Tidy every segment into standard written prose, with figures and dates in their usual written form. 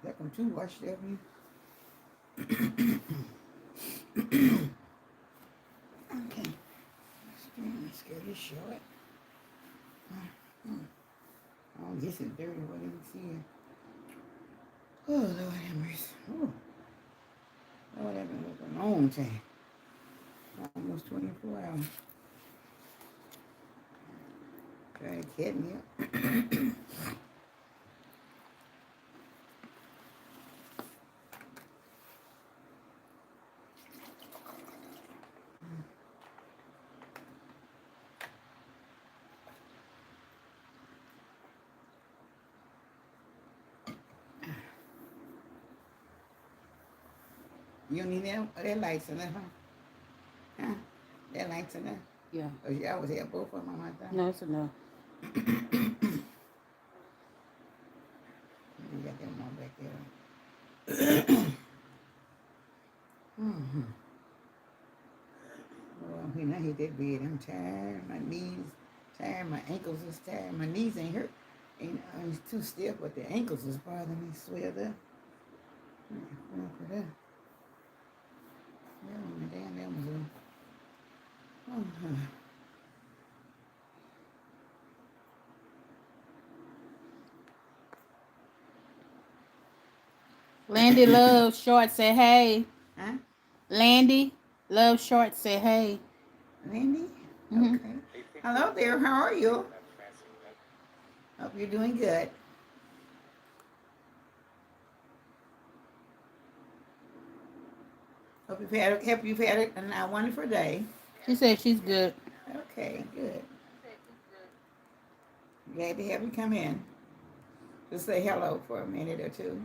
Let them too watch that view. Okay. Let's get this short. Oh, this is dirty. What do you see? Oh, Lord have mercy. Oh, Lord, that been a long time. Almost 24 hours. Try to catch me up. You don't need that lights in there, huh? Huh? That lights in there? Yeah. Oh, yeah, I was here both of them on my thumb. No, it's enough. You got them all back there. Mm-hmm. Oh, when I hit that bed, I'm tired. My knees tired. My ankles is tired. My knees ain't hurt. It's too stiff, but the ankles is bothering me. Swelled up. For that. Yeah, my damn Amazon. Oh, Landy Love Short said hey. huh? Landy Love Short said hey. Randy? Mm-hmm. Okay. Hello there. How are you? Hope you're doing good. Hope you've had a wonderful day. She said she's good. Okay, good. Glad to have you come in. Just say hello for a minute or two.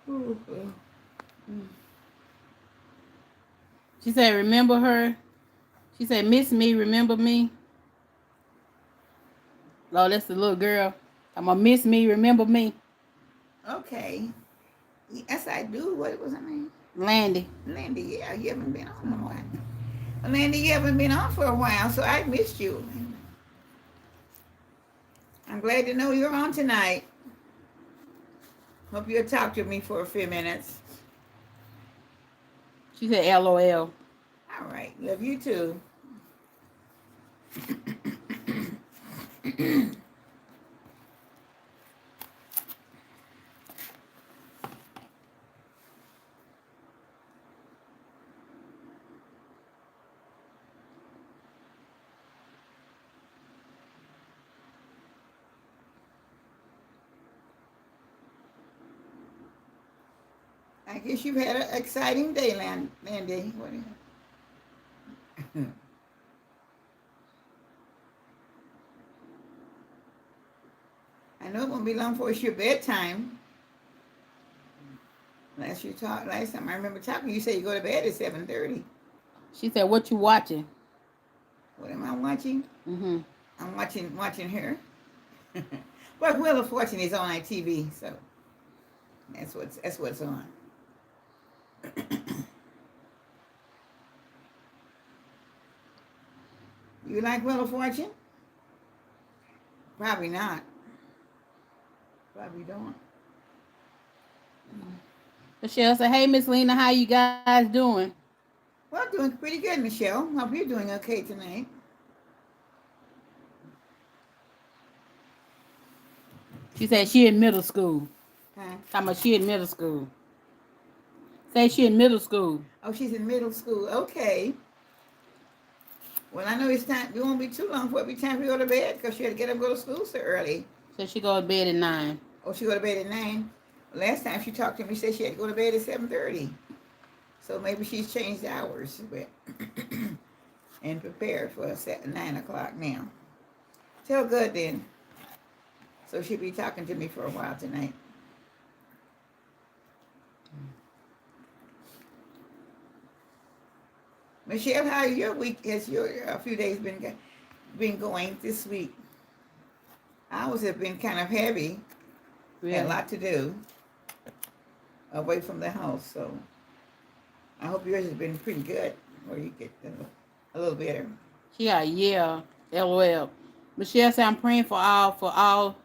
Ooh, She said remember her. She said miss me, remember me. Oh, that's the little girl. I'm gonna miss me, remember me. okay. Yes, I do. What was her name? Landy. Landy. Yeah, you haven't been on in a while. Well, Landy, you haven't been on for a while, so I missed you. I'm glad to know you're on tonight. Hope you'll talk to me for a few minutes. She said LOL. All right. Love you too. I guess you've had an exciting day, Landy. What I know it won't be long before it's your bedtime. Last time I remember talking, you said you go to bed at 7:30. She said what you watching? What am I watching? Mm-hmm. I'm watching her. Well, Wheel of Fortune is on TV, so that's what's on. You like Wheel of Fortune? Probably not. Probably don't. Michelle said, hey Miss Lena, how you guys doing? Well, doing pretty good, Michelle. Hope you're doing okay tonight. She said she in middle school. Huh? Talking about she in middle school. Say she in middle school. Oh, she's in middle school. Okay. Well, I know it's time. It won't be too long before it be time for you to go to bed because she had to get up and go to school so early. So she go to bed at 9. Oh, she go to bed at 9. Last time she talked to me, she said she had to go to bed at 7:30. So maybe she's changed hours, but and prepared for 9 o'clock now. Tell good then. So she'll be talking to me for a while tonight. Michelle, how your week has your a few days been going this week? Ours have been kind of heavy. Really? Had a lot to do away from the house, so I hope yours has been pretty good, where you get a little better. She got yeah, LOL. Michelle said I'm praying for all.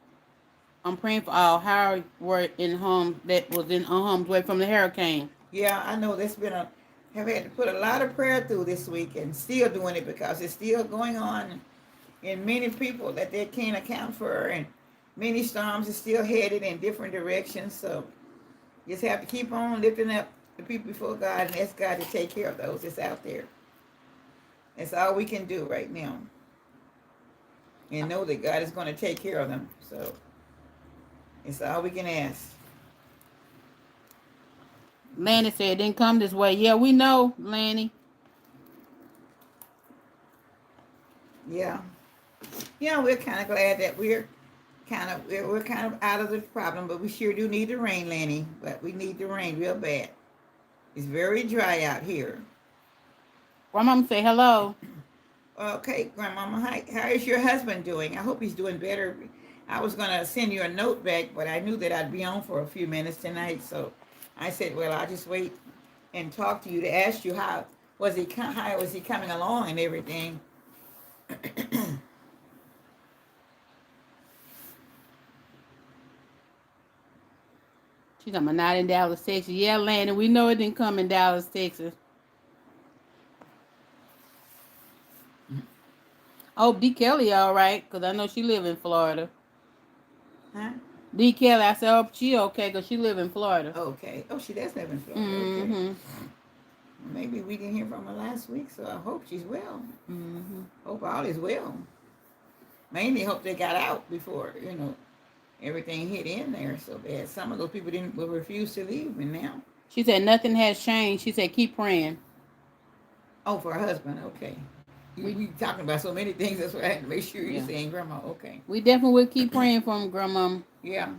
I'm praying for all Howard were in home that was in harm's way from the hurricane. Yeah, I know that's been have had to put a lot of prayer through this week and still doing it because it's still going on in many people that they can't account for, and many storms are still headed in different directions. So just have to keep on lifting up the people before God and ask God to take care of those that's out there. That's all we can do right now. And know that God is going to take care of them. So it's all we can ask. Lanny said it didn't come this way. Yeah, we know, Lanny. Yeah. Yeah, we're kind of glad that we're kind of out of the problem, but we sure do need the rain, Lanny. But we need the rain real bad. It's very dry out here. Grandmama say hello. Okay, Grandmama, how is your husband doing? I hope he's doing better. I was going to send you a note back, but I knew that I'd be on for a few minutes tonight, so I said, well, I'll just wait and talk to you to ask you how was he coming along and everything. She's talking about not in Dallas, Texas. Yeah, Lanny, we know it didn't come in Dallas, Texas. I hope D. Kelly all right, because I know she live in Florida. Huh? D. Kelly, I said, oh, she okay, because she live in Florida. Okay. Oh, she does live in Florida. Mm-hmm. Okay. Maybe we didn't hear from her last week, so I hope she's well. Mm-hmm. Hope all is well. Mainly hope they got out before, everything hit in there so bad. Some of those people will refuse to leave, and now. She said nothing has changed. She said keep praying. Oh, for her husband, okay. We talking about so many things, that's why I had to make sure you're saying Grandma, okay. We definitely will keep praying for him, Grandma. Yeah.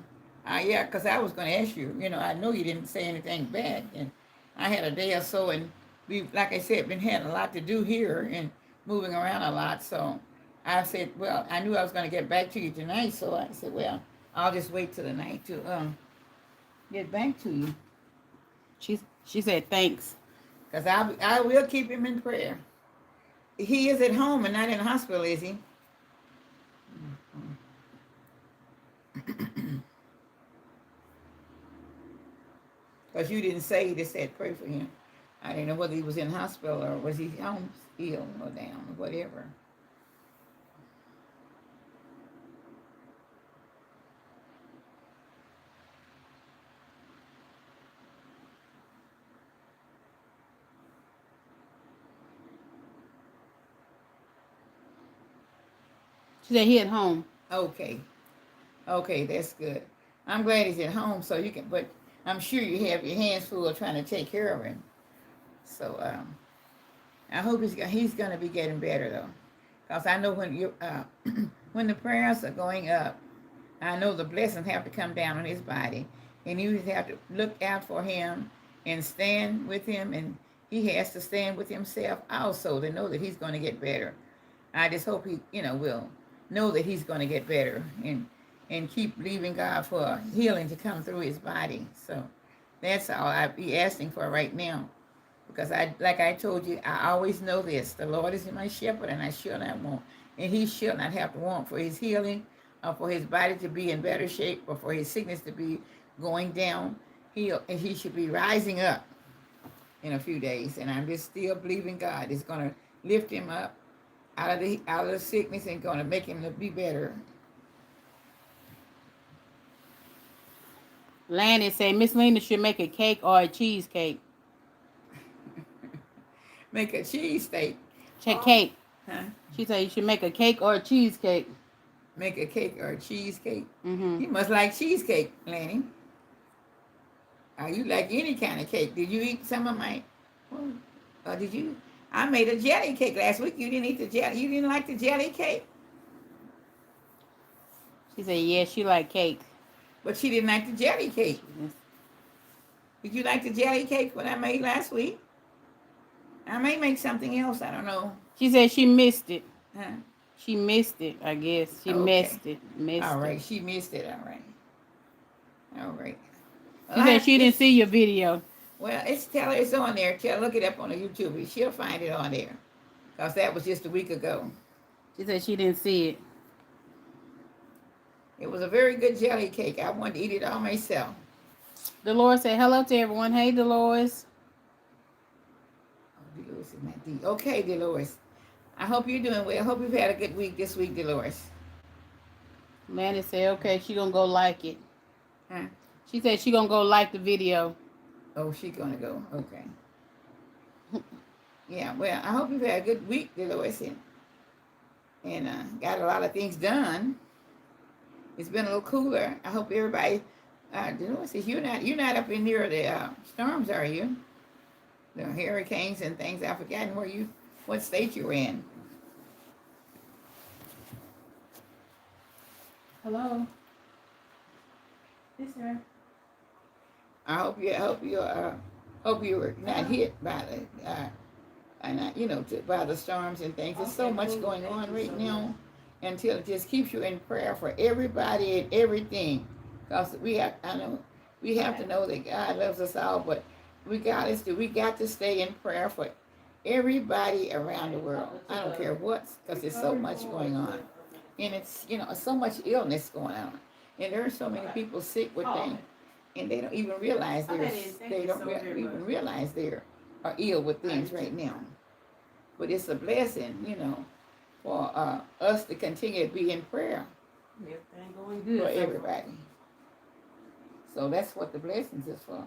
Yeah, because I was going to ask you, I know you didn't say anything bad, and I had a day or so, and we, like I said, been having a lot to do here and moving around a lot, so I said, well, I knew I was going to get back to you tonight, so I said, well, I'll just wait till the night to get back to you. She said thanks. Because I will keep him in prayer. He is at home and not in the hospital, is he? Because you didn't say, you just said pray for him. I didn't know whether he was in the hospital or was he home ill or down or whatever. She said he at home. Okay, that's good. I'm glad he's at home, so you can. But I'm sure you have your hands full of trying to take care of him. So I hope he's going to be getting better though, because I know when you when the prayers are going up, I know the blessings have to come down on his body, and you have to look out for him and stand with him, and he has to stand with himself also to know that he's going to get better. I just hope he, will know that he's going to get better and keep believing God for healing to come through his body. So that's all I'll be asking for right now. Because like I told you, I always know this. The Lord is my shepherd, and I shall not want. And he shall not have to want for his healing, or for his body to be in better shape, or for his sickness to be going down. He should be rising up in a few days. And I'm just still believing God is going to lift him up out of the sickness and going to make him be better. Lanny said Miss Lena should make a cake or a cheesecake. Make a cheesesteak. Cake. Huh? She said you should make a cake or a cheesecake. Make a cake or a cheesecake. Mm-hmm. You must like cheesecake, Lanny. You like any kind of cake. Did you eat some of my? Or did you? I made a jelly cake last week. You didn't eat the jelly. You didn't like the jelly cake? She said, yeah, she like cake. But she didn't like the jelly cake. Yes. Did you like the jelly cake what I made last week? I may make something else. I don't know. She said she missed it. Huh? She missed it, I guess. She missed it. All right. She missed it. All right. She said she didn't see your video. Well, tell her it's on there. Look it up on the YouTube. She'll find it on there. Because that was just a week ago. She said she didn't see it. It was a very good jelly cake. I wanted to eat it all myself. Dolores said hello to everyone. Hey, Dolores. Oh, Dolores is not D. Okay, Dolores. I hope you're doing well. I hope you've had a good week this week, Dolores. Lanny said, okay, she gonna go like it. Huh? She said she gonna go like the video. Oh, she gonna go. Okay. Yeah, well, I hope you've had a good week, Dolores, and got a lot of things done. It's been a little cooler. I hope everybody, Dolores, you're not up in near the storms, are you? The hurricanes and things. I've forgotten what state you're in. Hello. Yes, sir. I hope you were not hit by by the storms and things. There's so much going on right now, until it just keeps you in prayer for everybody and everything, because we have to know that God loves us all, but we got to stay in prayer for everybody around the world. I don't care what, because there's so much going on, and it's so much illness going on, and there are so many people sick with things. And they don't even realize even realize they are ill with things right now. But it's a blessing, for us to continue to be in prayer Everything going good for everybody. So that's what the blessings is for.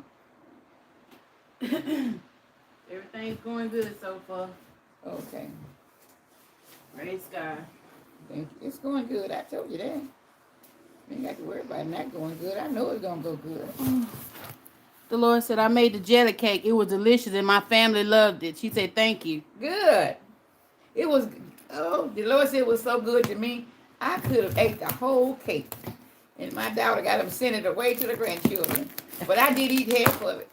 Everything's going good so far. Okay. Praise God. Thank you. It's going good. I told you that. You ain't got to worry about it not going good. I know it's going to go good. The Lord said, I made the jelly cake. It was delicious and my family loved it. She said, thank you. Good. The Lord said it was so good to me. I could have ate the whole cake. And my daughter got them sent it away to the grandchildren. But I did eat half of it.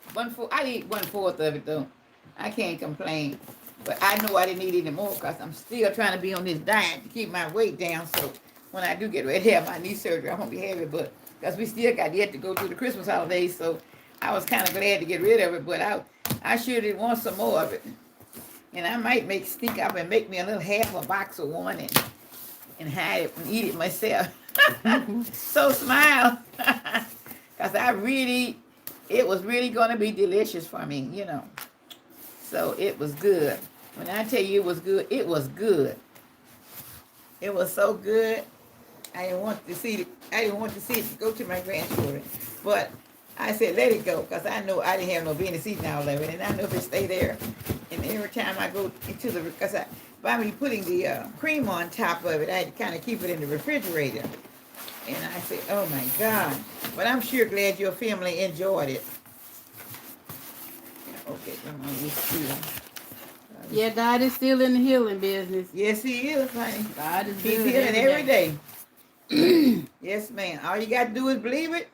I did eat 1/4 of it, though. I can't complain. But I know I didn't eat any more because I'm still trying to be on this diet to keep my weight down. So when I do get ready to have my knee surgery, I won't be heavy. But because we still got yet to go through the Christmas holidays, so I was kind of glad to get rid of it. But I sure did want some more of it. And I might sneak up and make me a little half a box of one and hide it and eat it myself. So smile. Because it was really going to be delicious for me, So it was good. When I tell you it was good, it was good. It was so good. I didn't want to see it go to my grandchildren. But I said, let it go, because I know I didn't have no business eating all of it. And I know if it stay there, and every time I go into because by me putting the cream on top of it, I had to kind of keep it in the refrigerator. And I said, oh my God. But I'm sure glad your family enjoyed it. Okay, come on, you still. Yeah, God is still in the healing business. Yes, He is, honey. God is He's good healing every day. Yes, ma'am. All you got to do is believe it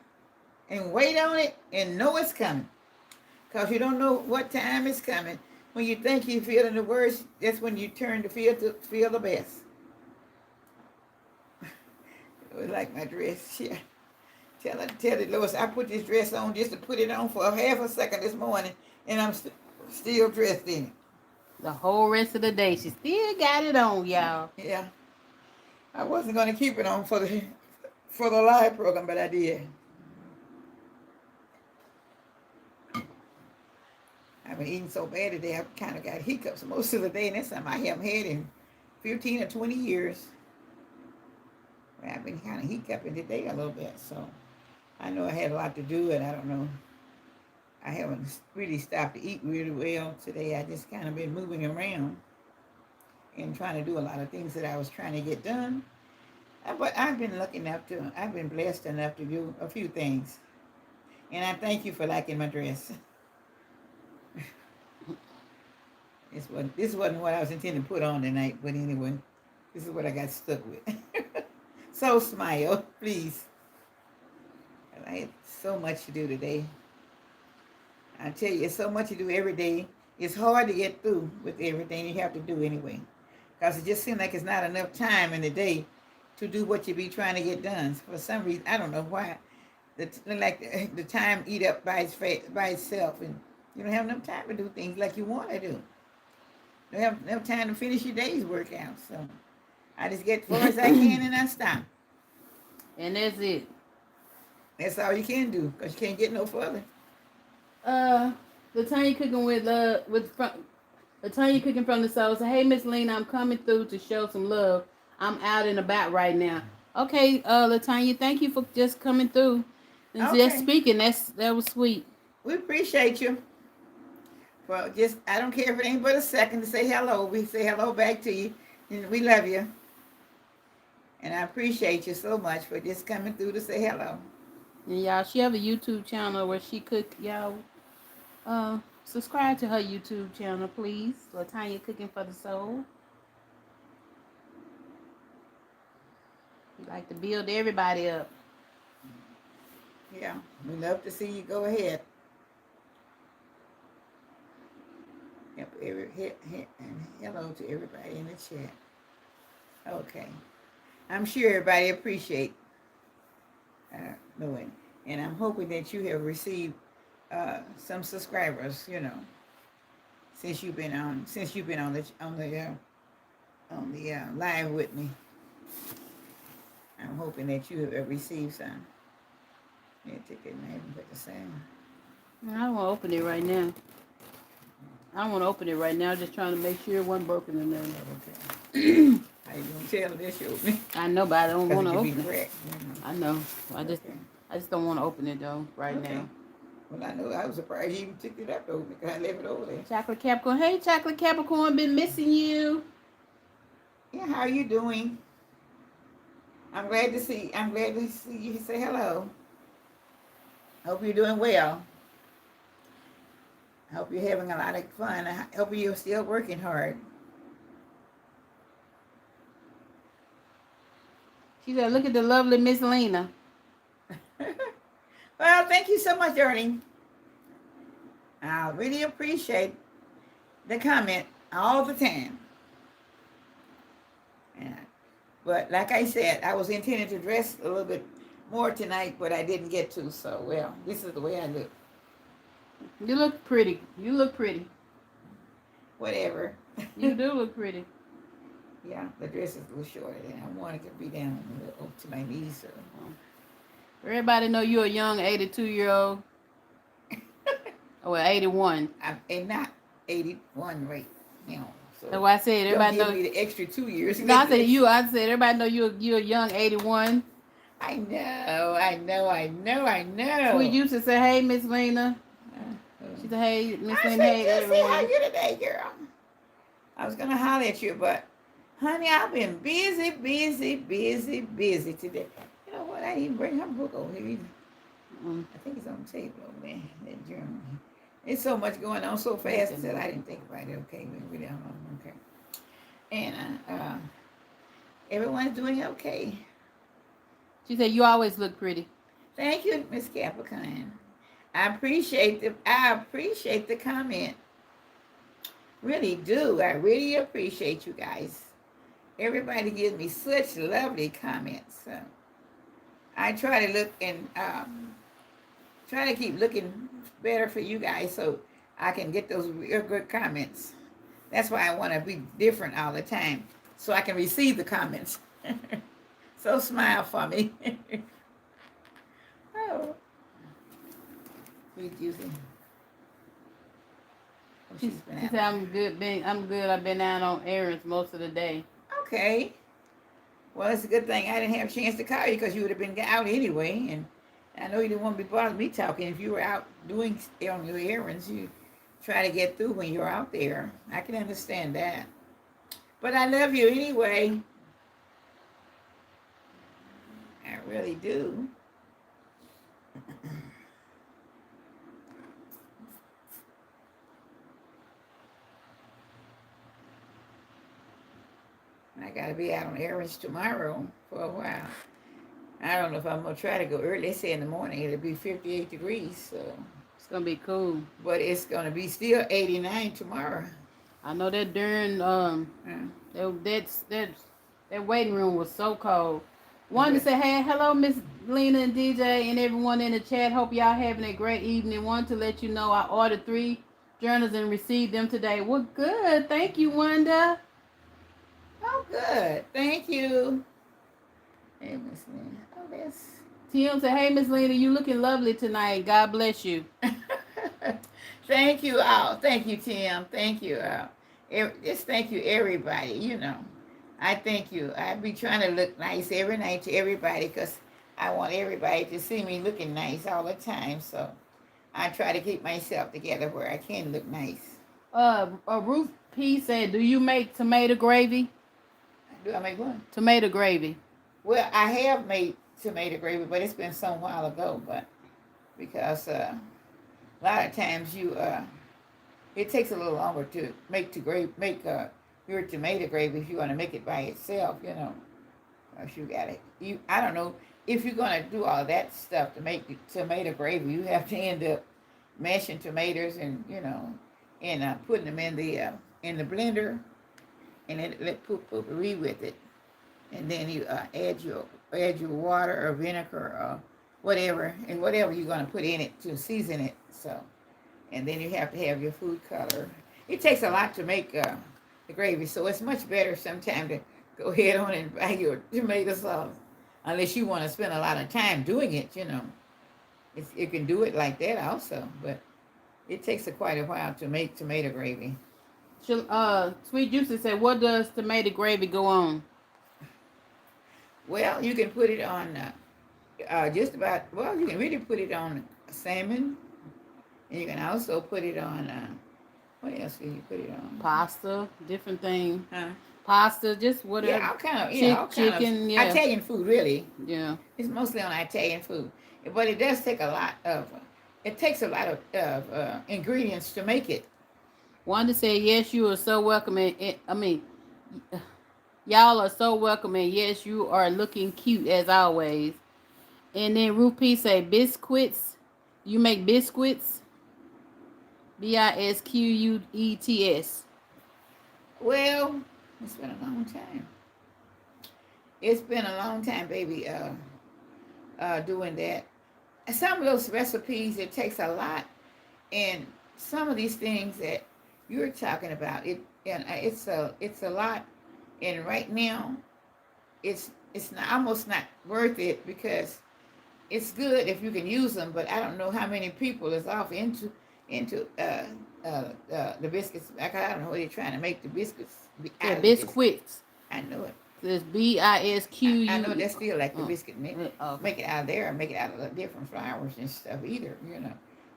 and wait on it and know it's coming. Because you don't know what time it's coming. When you think you're feeling the worst, that's when you turn to feel the best. It was like my dress. Yeah. Tell it, Lois, I put this dress on just to put it on for half a second this morning, and I'm still dressed in it. The whole rest of the day, she still got it on, y'all. Yeah. I wasn't going to keep it on for the live program, but I did. I've been eating so bad today, I've kind of got hiccups most of the day, and that's something I haven't had in 15 or 20 years. Well, I've been kind of hiccuping today a little bit, so I know I had a lot to do, and I don't know. I haven't really stopped to eat really well today. I just kind of been moving around and trying to do a lot of things that I was trying to get done. But I've been blessed enough to do a few things. And I thank you for liking my dress. This wasn't what I was intending to put on tonight, but anyway, this is what I got stuck with. So smile, please. I had so much to do today. I tell you, it's so much to do every day. It's hard to get through with everything you have to do anyway. Because it just seems like it's not enough time in the day to do what you be trying to get done. For some reason, I don't know why. The time eat up by itself. And You don't have enough time to do things like you want to do. You don't have enough time to finish your day's workout. So I just get as far as I can and I stop. And that's it. That's all you can do because you can't get no further. Latanya cooking Latanya cooking from the soul. So, hey, Miss Lena, I'm coming through to show some love. I'm out and about right now. Okay, Latanya, thank you for just coming through and just speaking. That was sweet. We appreciate you. For just, I don't care if it ain't but a second to say hello. We say hello back to you, and we love you. And I appreciate you so much for just coming through to say hello. And y'all, she have a YouTube channel where she cook. Y'all, subscribe to her YouTube channel, please. Latanya Cooking for the Soul. We like to build everybody up. Yeah, we love to see you go ahead. Yep, and hello to everybody in the chat. Okay. I'm sure everybody appreciate knowing. And I'm hoping that you have received some subscribers, since you've been on the live with me. I'm hoping that you have received some. Yeah, take it and even put the same. I don't want to open it right now. I don't want to open it right now. Just trying to make sure it wasn't broken in there. Okay. How you gonna tell this you open it? I know, but I don't want to open it. Cracked, I know. I just don't want to open it though right now. Well, I know I was surprised you even picked it up though because I left it over there. Chocolate Capricorn. Hey, Chocolate Capricorn, been missing you. Yeah, how are you doing? I'm glad to see you say hello. Hope you're doing well. I hope you're having a lot of fun. I hope you're still working hard. She said, look at the lovely Miss Lena. Well, thank you so much, Ernie. I really appreciate the comment all the time. Yeah. But like I said, I was intending to dress a little bit more tonight, but I didn't get to. So, well, this is the way I look. You look pretty. You look pretty. Whatever. You do look pretty. Yeah, the dress is a little shorter than I wanted to be down to my knees. So. Everybody know you're a young 82-year-old. Or 81. I'm not 81 right now. So that's why I said everybody know. Give me the extra 2 years. No, I said everybody know you're a young 81. I know. We used to say, hey, Miss Lena. She said, hey, Miss Lena, hey, everyone. How you today, girl? I was gonna holler at you, but honey, I've been busy today. You know what? I didn't even bring her book over here either. I think it's on the table over there. That journal. It's so much going on so fast that I didn't think about it. Okay, we don't know. Okay, and everyone's doing okay. She said, you always look pretty. Thank you, Miss Capricorn. I appreciate the comment. Really do. I really appreciate you guys. Everybody gives me such lovely comments. I try to look and try to keep looking better for you guys so I can get those real good comments. That's why I want to be different all the time so I can receive the comments. So smile for me. Oh. Who's using? Oh, she said, I'm good. I've been out on errands most of the day. Okay. Well, it's a good thing I didn't have a chance to call you because you would have been out anyway. And I know you didn't want to be bothered me talking. If you were out doing on your errands, you try to get through when you're out there. I can understand that. But I love you anyway. I really do. I got to be out on errands tomorrow for a while. I don't know if I'm going to try to go early. They say in the morning it'll be 58 degrees. So it's going to be cool. But it's going to be still 89 tomorrow. I know that during that waiting room was so cold. Wanted to say, hey, hello, Miss Lena and DJ and everyone in the chat. Hope y'all having a great evening. Wanted to let you know I ordered 3 journals and received them today. Well, good. Thank you, Wanda. Oh, good. Thank you. Hey, Miss Lynn. Oh, that's. Tim said, "Hey, Miss Lena, you looking lovely tonight. God bless you." Thank you all. Thank you, Tim. Thank you. Just thank you, everybody. I thank you. I be trying to look nice every night to everybody because I want everybody to see me looking nice all the time. So I try to keep myself together where I can look nice. Ruth P said, "Do you make tomato gravy?" Do I make one? Tomato gravy. Well, I have made tomato gravy, but it's been some while ago. But because a lot of times it takes a little longer to make your tomato gravy if you want to make it by itself. If you got it. I don't know if you're gonna do all that stuff to make the tomato gravy. You have to end up mashing tomatoes and putting them in the blender and then let potpourri with it, and then you add your water or vinegar or whatever you're gonna put in it to season it. So, and then you have to have your food color. It takes a lot to make the gravy, so it's much better sometimes to go ahead on and buy your tomato sauce, unless you want to spend a lot of time doing it. You can do it like that also, but it takes quite a while to make tomato gravy. Sweet Juicy said, "What does tomato gravy go on?" Well, you can put it on just about. Well, you can really put it on salmon, and you can also put it on. What else can you put it on? Pasta, different thing. Huh? Pasta, just whatever. Yeah, all kind of, chicken, yeah. Italian food, really. Yeah. It's mostly on Italian food, but it does take a lot of. It takes a lot of ingredients to make it. Wanda said, "Yes, you are so welcome." Y'all are so welcome, and yes, you are looking cute as always. And then Ruth P say, "Biscuits. You make biscuits?" Bisquets. Well, it's been a long time. It's been a long time, baby. Doing that. And some of those recipes, it takes a lot, and some of these things that you're talking about, it's a lot. And right now, it's almost not worth it because it's good if you can use them, but I don't know how many people is off into the biscuits. I don't know what they're trying to make the biscuits. Yeah, biscuits. I know it. It's BISQU. I know that's still like the biscuit mix. Okay. Make it out of there, or make it out of the different flours and stuff either,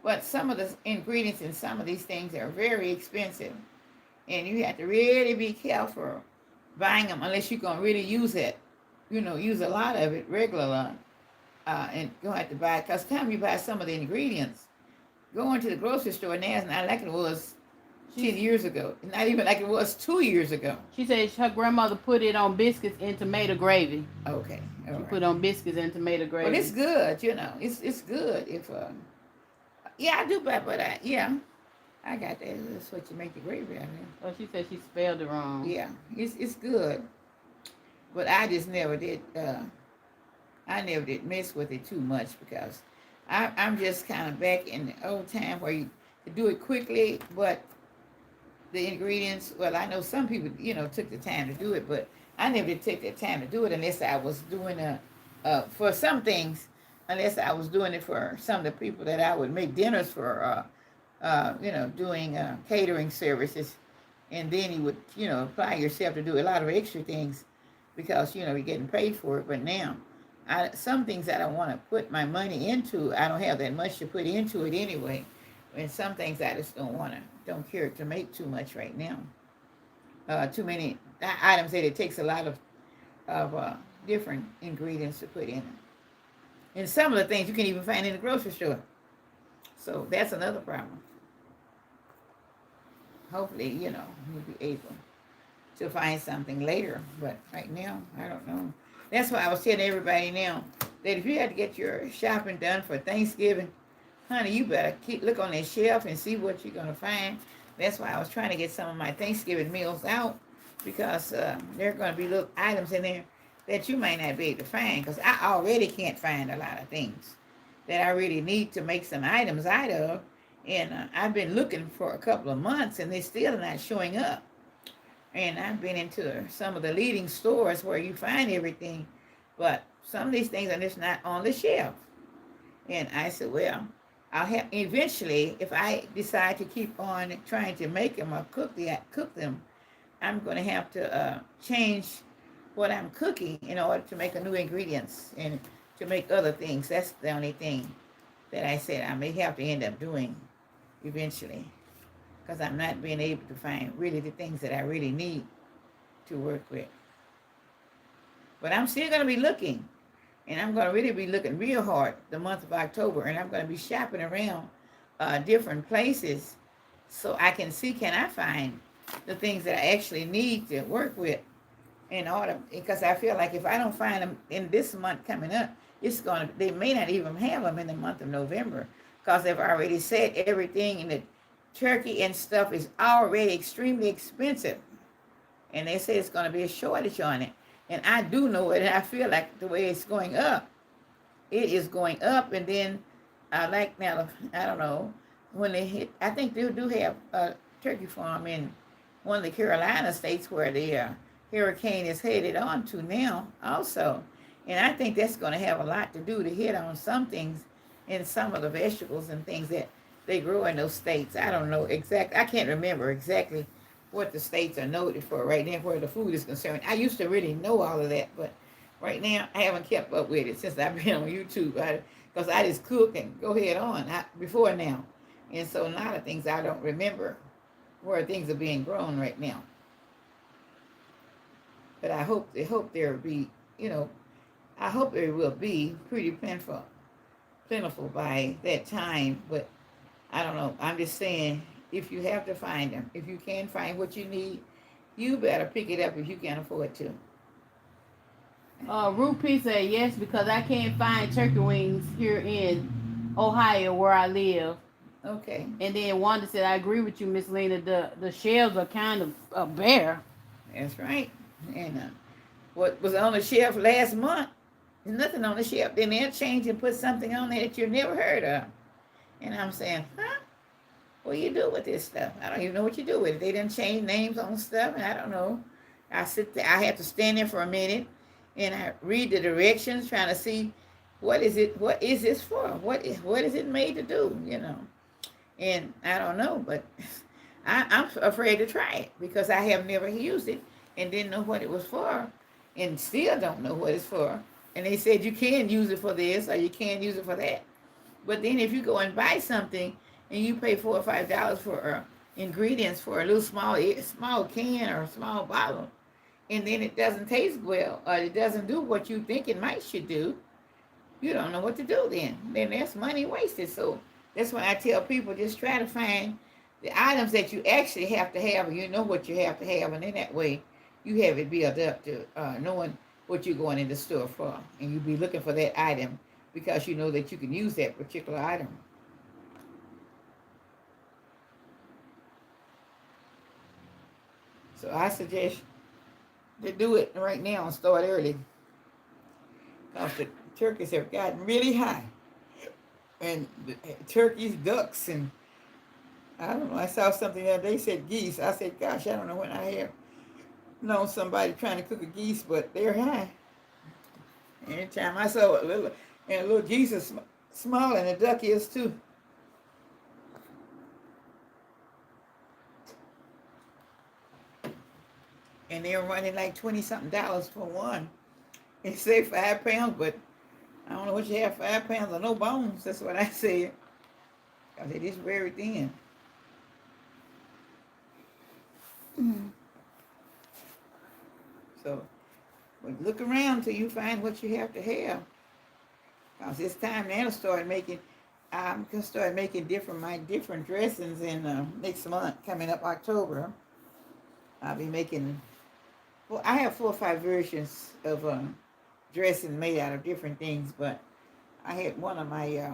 But some of the ingredients in some of these things are very expensive, and you have to really be careful buying them unless you're gonna really use it. Use a lot of it regularly, and you don't have to buy it. Because time you buy some of the ingredients, going to the grocery store now is not like it was 10 years ago. It's not even like it was 2 years ago. She said her grandmother put it on biscuits and tomato gravy. Okay. All right. Put on biscuits and tomato gravy. But it's good, It's good if yeah, I do buy, but I got that. That's what you make the gravy out of. Oh, she said she spelled it wrong. Yeah, it's good. But I just never did I never did mess with it too much because I'm just kind of back in the old time where you could do it quickly, but the ingredients, well, I know some people, took the time to do it, but I never did take the time to do it unless I was doing for some things, unless I was doing it for some of the people that I would make dinners for, doing catering services. And then you would, apply yourself to do a lot of extra things because, you're getting paid for it. But now, some things I don't want to put my money into, I don't have that much to put into it anyway. And some things I just don't care to make too much right now. Too many items that it takes a lot of different ingredients to put in it. And some of the things you can even find in the grocery store. So that's another problem. Hopefully, you'll be able to find something later. But right now, I don't know. That's why I was telling everybody now that if you had to get your shopping done for Thanksgiving, honey, you better look on that shelf and see what you're going to find. That's why I was trying to get some of my Thanksgiving meals out because there are going to be little items in there that you might not be able to find because I already can't find a lot of things that I really need to make some items out of. And I've been looking for a couple of months, and they're still not showing up. And I've been into some of the leading stores where you find everything, but some of these things are just not on the shelf. And I said, well, I'll have eventually, if I decide to keep on trying to make them or cook them, I'm going to have to change what I'm cooking in order to make a new ingredients and to make other things. That's the only thing that I said I may have to end up doing eventually, because I'm not being able to find really the things that I really need to work with. But I'm still going to be looking, and I'm going to really be looking real hard the month of October, and I'm going to be shopping around different places so I can see, can I find the things that I actually need to work with in order, because I feel like if I don't find them in this month coming up, they may not even have them in the month of November, because they've already said everything in the turkey and stuff is already extremely expensive. And they say it's going to be a shortage on it. And I do know it, and I feel like the way it's going up, it is going up. And then, like now, I don't know, when they hit, I think they do have a turkey farm in one of the Carolina states where the hurricane is headed on to now also. And I think that's going to have a lot to do to hit on some things in some of the vegetables and things that they grow in those states. I don't know exactly. I can't remember exactly what the states are noted for right now where the food is concerned. I used to really know all of that, but right now I haven't kept up with it since I've been on YouTube, because I just cook and go ahead on before now. And so a lot of things I don't remember where things are being grown right now. But I hope there will be, I hope it will be pretty plentiful by that time. But I don't know. I'm just saying, if you have to find them, if you can find what you need, you better pick it up if you can afford to. Ruth P said yes because I can't find turkey wings here in Ohio where I live. Okay. And then Wanda said, I agree with you, Miss Lena. The shelves are kind of bare. That's right. And what was on the shelf last month, there's nothing on the shelf. Then they'll change and put something on there that you've never heard of. And I'm saying, huh? What do you do with this stuff? I don't even know what you do with it. They didn't change names on stuff, and I don't know. I sit there, I have to stand there for a minute, and I read the directions, trying to see what is this for? What is it made to do? And I don't know, but I'm afraid to try it because I have never used it and didn't know what it was for, and still don't know what it's for. And they said you can use it for this or you can use it for that. But then if you go and buy something and you pay $4 or $5 for ingredients for a little small can or a small bottle, and then it doesn't taste well or it doesn't do what you think it should do, you don't know what to do then. Then that's money wasted. So that's why I tell people, just try to find the items that you actually have to have, and you know what you have to have, and in that way you have it built up to knowing what you're going in the store for, and you be looking for that item because you know that you can use that particular item. So I suggest to do it right now and start early, because the turkeys have gotten really high, and turkeys, ducks, and I don't know. I saw something the other day said geese. I said, gosh, I don't know when I have known somebody trying to cook a geese, but they're high. Anytime I saw a little geese is small, and a duck is too. And they're running like $20-something for one. They say 5 pounds, but I don't know what you have, 5 pounds of no bones. That's what I said. Because it is very thin. So, but look around till you find what you have to have. Because it's time now to I'm going to start making different dressings in next month, coming up October. I'll be making, well, I have 4 or 5 versions of dressing made out of different things, but I had one of my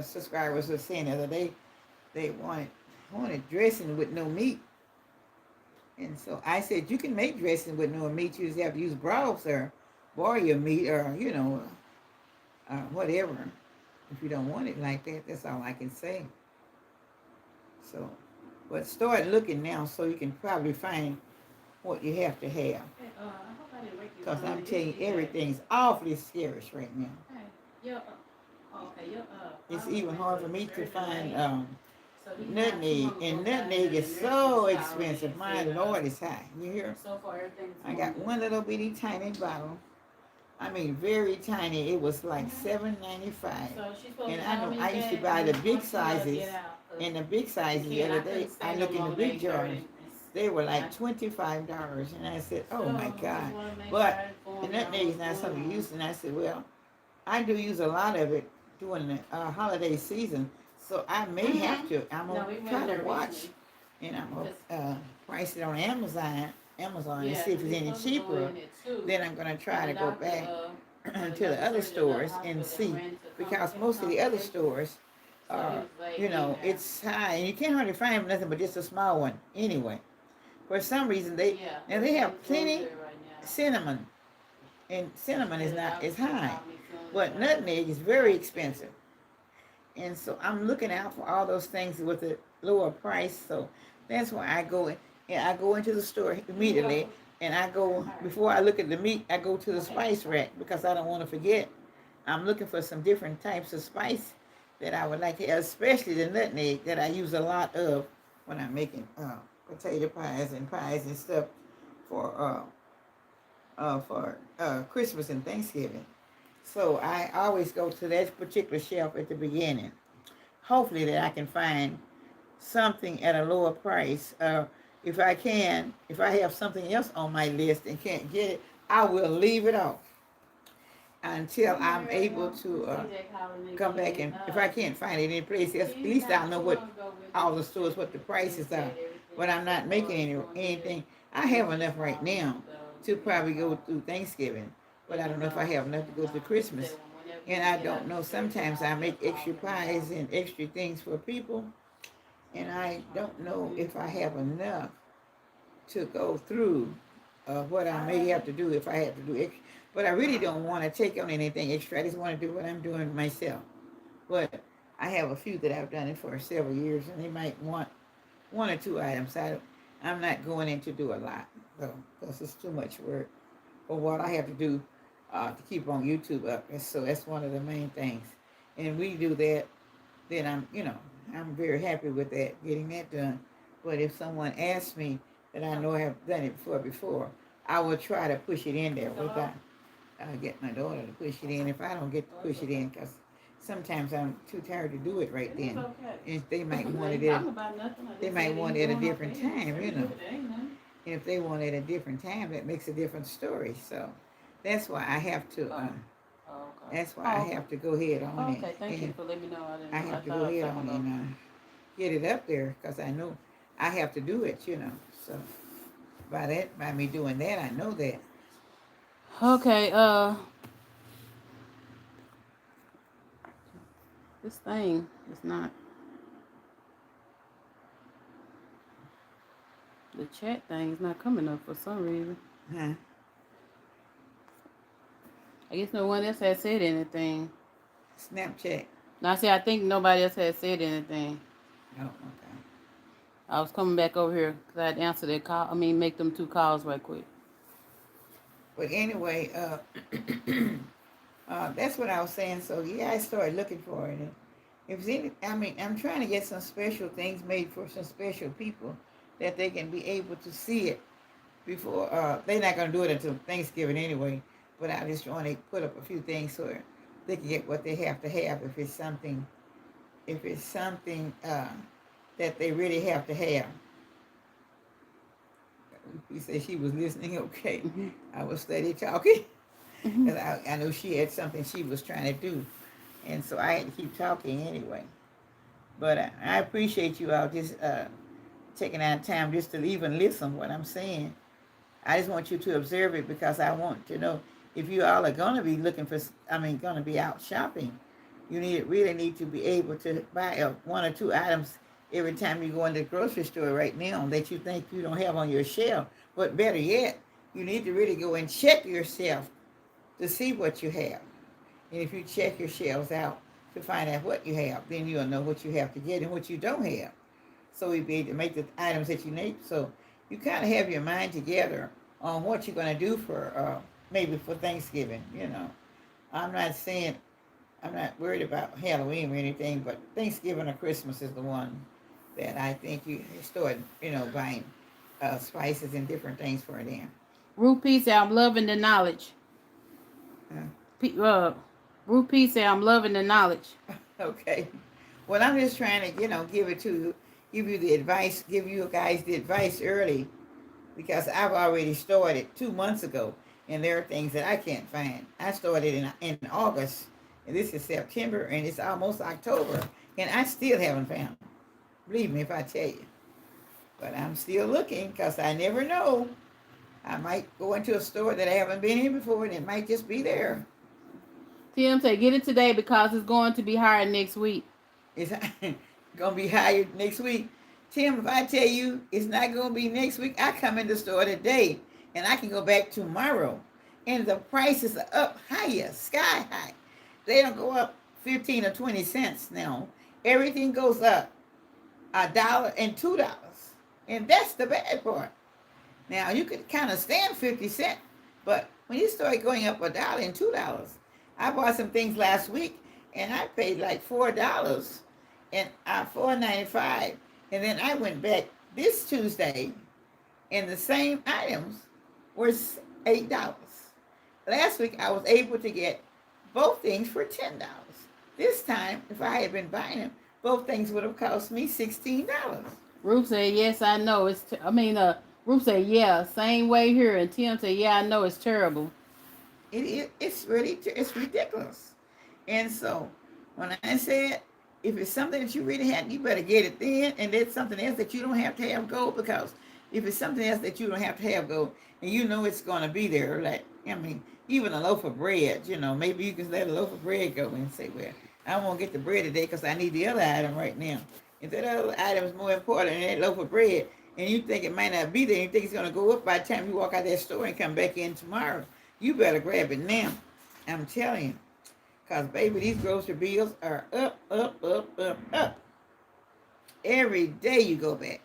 subscribers was saying the other day they wanted dressing with no meat. And so I said, you can make dressing with no meat. You just have to use broths or boil your meat or, whatever. If you don't want it like that, that's all I can say. So, but start looking now so you can probably find what you have to have. Hey, I hope I didn't wake you. Because I'm telling you, everything's awfully scarce right now. Hey, your, It's even hard for me to find so he not too nutmeg, long and ago got nutmeg into is the so nursery already expensive. and My said, Lord, it's high. You hear? so far everything's I got going one good. little bitty tiny bottle. I mean, very tiny. It was like $7.95. So she's supposed And to I call know me I used to back buy the once big she sizes. get out, 'cause And the big sizes the again, other I couldn't day, stay I no looked in the longer big than jars. 30 minutes. They were I like $25. And I said, oh so my I just God. wanna make But sure I inform the y'all nutmeg is what's not going something you on. use. And I said, well, I do use a lot of it during the holiday season. So I may have to. I'm No, going we to went try to there watch. recently. And I'm going Just- to price it on Amazon and Yeah, see if it's we any supposed to go cheaper. in at 2. Then I'm going to try to The go doctor, back the to the other doctor surgery at the stores and hospital see. ran to Because come most of the other consultation. stores So he are, was like, you know, yeah. it's high. And you can't hardly find nothing but just a small one anyway. For some reason, they Yeah, now they have it's going plenty good right now. cinnamon. And cinnamon is The not doctor as high. called me soon as But I- nutmeg is very expensive. And so I'm looking out for all those things with a lower price. So that's why I go in, and I go into the store immediately, and I go before I look at the meat, I go to the spice rack because I don't want to forget. I'm looking for some different types of spice that I would like to, especially the nutmeg that I use a lot of when I'm making potato pies and stuff for Christmas and Thanksgiving. So I always go to that particular shelf at the beginning. Hopefully that I can find something at a lower price. If I can, if I have something else on my list and can't get it, I will leave it off until I'm able to come back, and if I can't find it any place else, at least I'll know what all the stores, what the prices are. But I'm not making anything. I have enough right now to probably go through Thanksgiving, but I don't know if I have enough to go through Christmas. And I don't know, sometimes I make extra pies and extra things for people, and I don't know if I have enough to go through what I may have to do if I have to do extra. But I really don't want to take on anything extra. I just want to do what I'm doing myself. But I have a few that I've done it for several years, and they might want one or two items. I'm not going in to do a lot, though, because it's too much work for what I have to do to keep on YouTube up. And so that's one of the main things. And we do that, then I'm very happy with that, getting that done. But if someone asks me that I know I have done it before, I will try to push it in there without get my daughter to push it in. If I don't get to push it in, because sometimes I'm too tired to do it right then. And they might want it at a different time, you know. And if they want it at a different time, that makes a different story. So that's why I have to. That's why I have to go ahead on it. Okay, thank you for letting me know. I have to go ahead on and get it up there because I know I have to do it, you know. So by me doing that, I know that. Okay, this thing is not. The chat thing is not coming up for some reason. Huh? I guess no one else has said anything. Snapchat. Now, see, I think nobody else has said anything. Oh, okay. I was coming back over here because I had to answer that call. Make them 2 calls right quick. But anyway, that's what I was saying. So yeah, I started looking for it. And if it's any, I'm trying to get some special things made for some special people that they can be able to see it before. They're not going to do it until Thanksgiving anyway. But I just want to put up a few things so they can get what they have to have if it's something that they really have to have. He said she was listening. Okay, Mm-hmm. I was steady talking. Mm-hmm. Because I know she had something she was trying to do. And so I had to keep talking anyway. But I appreciate you all just taking out time just to even listen what I'm saying. I just want you to observe it because I want to know if you all are going to be looking for, going to be out shopping, you really need to be able to buy 1 or 2 items every time you go in the grocery store right now that you think you don't have on your shelf. But better yet, you need to really go and check yourself to see what you have. And if you check your shelves out, to find out what you have. Then you'll know what you have to get and what you don't have. So we'll be able to make the items that you need. So you kind of have your mind together on what you're going to do for maybe for Thanksgiving. I'm not saying I'm not worried about Halloween or anything, but Thanksgiving or Christmas is the one that I think you start, buying spices and different things for them. Ruth P said, I'm loving the knowledge. Ruth P said, I'm loving the knowledge. Okay. Well, I'm just trying to, give you the advice, give you guys the advice early, because I've already started 2 months ago, and there are things that I can't find. I started in August, and this is September, and it's almost October, and I still haven't found them. Believe me if I tell you. But I'm still looking, because I never know. I might go into a store that I haven't been in before, and it might just be there. Tim said, get it today because it's going to be higher next week. It's going to be higher next week. Tim, if I tell you it's not going to be next week, I come in the store today, and I can go back tomorrow. And the prices are up higher, sky high. They don't go up 15 or 20 cents now. Everything goes up $1 and $2. And that's the bad part. Now, you could kind of stand 50 cents, but when you start going up $1 and $2, I bought some things last week, and I paid like $4 and $4.95. And then I went back this Tuesday, and the same items were $8. Last week, I was able to get both things for $10. This time, if I had been buying them, both things would have cost me $16. Ruth said, yes, I know. Ruth said, yeah, same way here. And Tim said, yeah, I know it's terrible. It's ridiculous. And so when I said, if it's something that you really have, you better get it then. And there's something else that you don't have to have go, because if it's something else that you don't have to have go, and you know it's going to be there, like, even a loaf of bread, maybe you can let a loaf of bread go and say, well, I won't get the bread today because I need the other item right now. If that other item is more important than that loaf of bread, and you think it might not be there, and you think it's going to go up by the time you walk out that store and come back in tomorrow, you better grab it now. I'm telling you. Because, baby, these grocery bills are up, up, up, up, up. Every day you go back.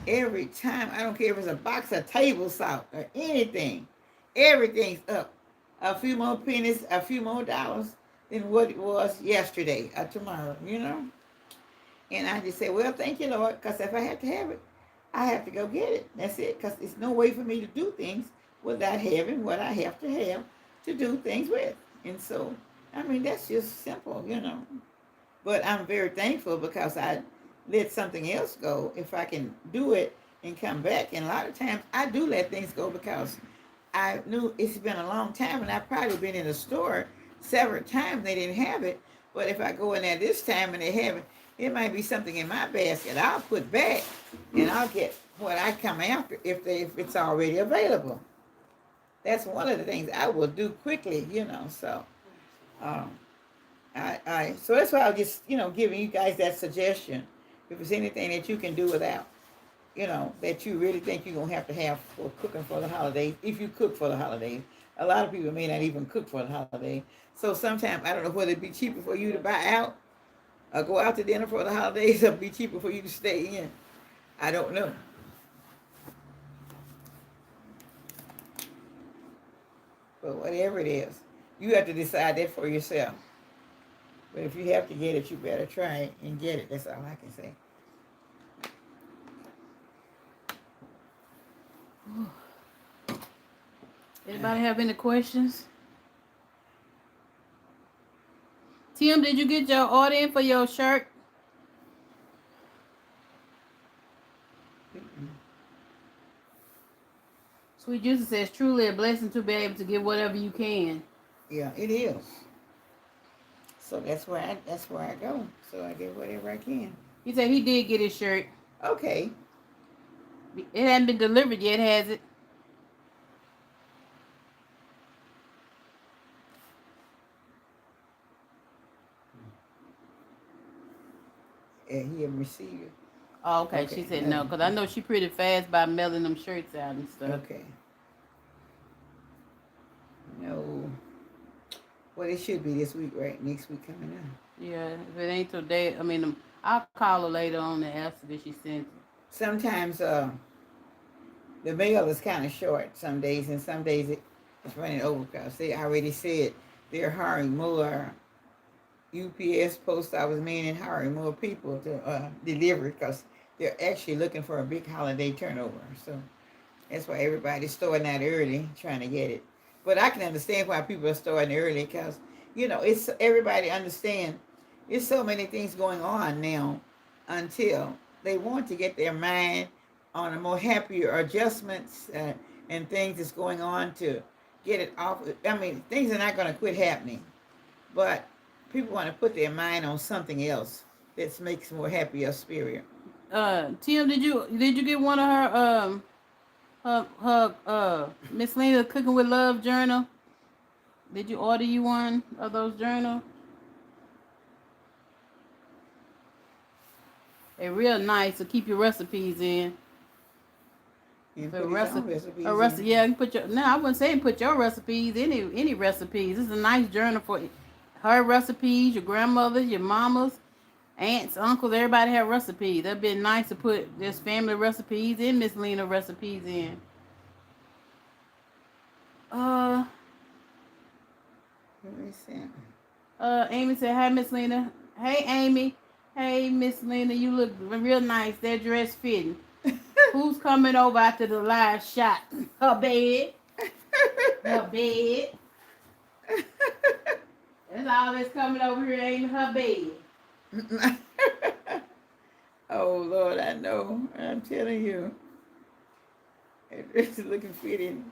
Every time. I don't care if it's a box of table salt or anything. Everything's up. A few more pennies, a few more dollars than what it was yesterday or tomorrow, And I just say, well, thank you, Lord, because if I have to have it, I have to go get it. That's it, because it's no way for me to do things without having what I have to have to do things with. And so, that's just simple, But I'm very thankful because I let something else go if I can do it and come back. And a lot of times I do let things go because I knew it's been a long time, and I've probably been in the store several times they didn't have it. But if I go in there this time and they have it, it might be something in my basket I'll put back, and I'll get what I come after if it's already available. That's one of the things I will do quickly, So, so that's why I was just, giving you guys that suggestion. If there's anything that you can do without, that you really think you're gonna have to have for cooking for the holidays, if you cook for the holidays. A lot of people may not even cook for the holiday. So sometimes I don't know whether it'd be cheaper for you to buy out or go out to dinner for the holidays, or be cheaper for you to stay in. I don't know. But whatever it is, you have to decide that for yourself. But if you have to get it, you better try it and get it. That's all I can say. Anybody have any questions? Tim, did you get your order in for your shirt? Sweet Juicy says, truly a blessing to be able to give whatever you can. Yeah, it is. So that's where I go. So I get whatever I can. He said he did get his shirt. Okay. It hasn't been delivered yet, has it? He had received it. Oh, okay. She said no, because I know she pretty fast by mailing them shirts out and stuff. Okay. No. Well, it should be this week, right? Next week coming up. Yeah, if it ain't today, I mean, I'll call her later on and ask her if she sent it. Sometimes the mail is kind of short some days, and some days it's running over because they already said they're hiring more UPS post office, meaning hiring more people to deliver because they're actually looking for a big holiday turnover. So that's why everybody's starting out early trying to get it. But I can understand why people are starting early because it's everybody understand. There's so many things going on now until they want to get their mind on a more happier adjustments and things that's going on to get it off. I mean, things are not going to quit happening, but people want to put their mind on something else that makes more happier spirit. Tim, did you get one of her Miss Lena Cooking with Love journal? Did you order you one of those journals? They're real nice to keep your recipes in. And The put his own recipe, recipes in. yeah, you put your. No, I wouldn't say put your recipes. Any recipes. This is a nice journal for her recipes, your grandmother's, your mama's, aunts, uncles. Everybody have recipes. That'd be nice to put this family recipes and Miss Lena recipes in. Uh, Let me see. Amy said, "Hi, Miss Lena." Hey, Amy. Hey, Miss Lena. You look real nice. That dress fitting. Who's coming over after the last shot? Her bed. Her bed. That's all that's coming over here, ain't her bed. Oh Lord, I know. I'm telling you, it's looking fitting.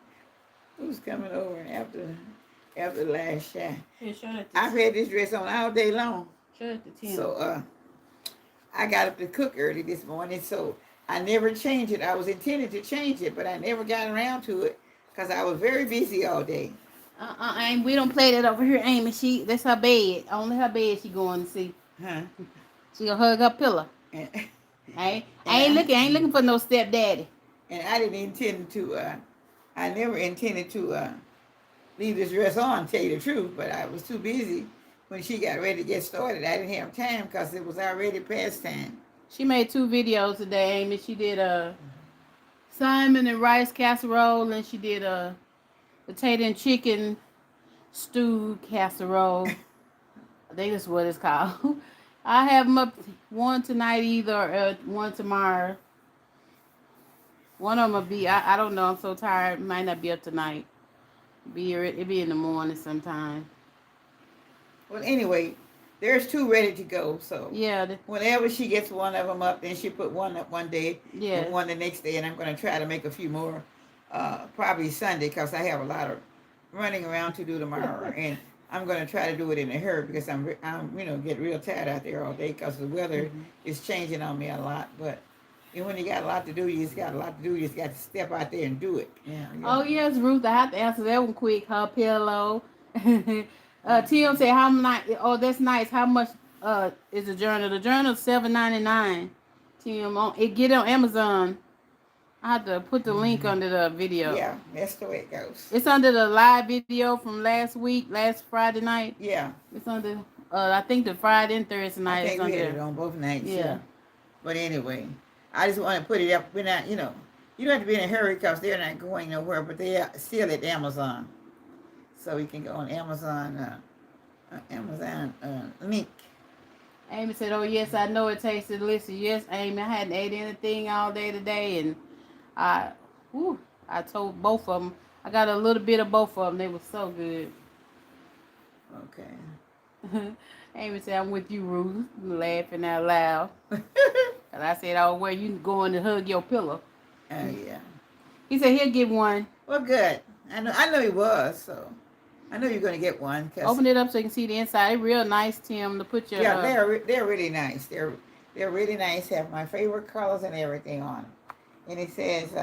Who's coming over after the last shot? Here, show that I've had this dress on all day long. show that to Tim. So I got up to cook early this morning, so I never changed it. I was intending to change it, but I never got around to it because I was very busy all day. Amy, we don't play that over here, Amy. That's her bed. Only her bed she going to see. Huh? She gonna hug her pillow. And, I ain't looking for no stepdaddy. and I didn't intend to. I never intended to leave this dress on, to tell you the truth, but I was too busy when she got ready to get started. I didn't have time because it was already past time. She made 2 videos today, Amy. She did salmon and rice casserole, and she did a potato and chicken stew casserole. I think that's what it's called. I have them up, one tonight either, or one tomorrow. One of them will be, I don't know, I'm so tired, might not be up tonight. It'll be in the morning sometime. Well, anyway, there's 2 ready to go. So Yeah, whenever she gets one of them up, then she put one up one day yeah. and one the next day, and I'm going to try to make a few more, probably Sunday, because I have a lot of running around to do tomorrow, and I'm going to try to do it in a hurry because I'm get real tired out there all day because the weather is changing on me a lot. But when you got a lot to do, you just got a lot to do. You just got to step out there and do it. Yeah. Oh yes, Ruth. I have to answer that one quick. Her pillow. Tim said, "How much? Oh, that's nice. How much is the journal? The journal is $7.99. Tim, get it on Amazon. I have to put the link under the video. Yeah, that's the way it goes. It's under the live video from last Friday night. Yeah. It's under. I think the Friday and Thursday night. I think we had it on both nights. Yeah. But anyway, I just want to put it up. We're not, you don't have to be in a hurry because they're not going nowhere, but they are still at Amazon. So you can go on Amazon, link. Amy said, "Oh yes, I know it tasted delicious." Yes, Amy, I hadn't ate anything all day today, and I told both of them. I got a little bit of both of them. They were so good. Okay. Amy said, "I'm with you, Ruth," laughing out loud. And I said, "Oh, where you going to hug your pillow?" Yeah. He said he'll get one. Well, good. I know he was, so I know you're going to get one. Open it up so you can see the inside. It's real nice, Tim, to put your... Yeah, they're really nice. They're really nice. Have my favorite colors and everything on. And it says,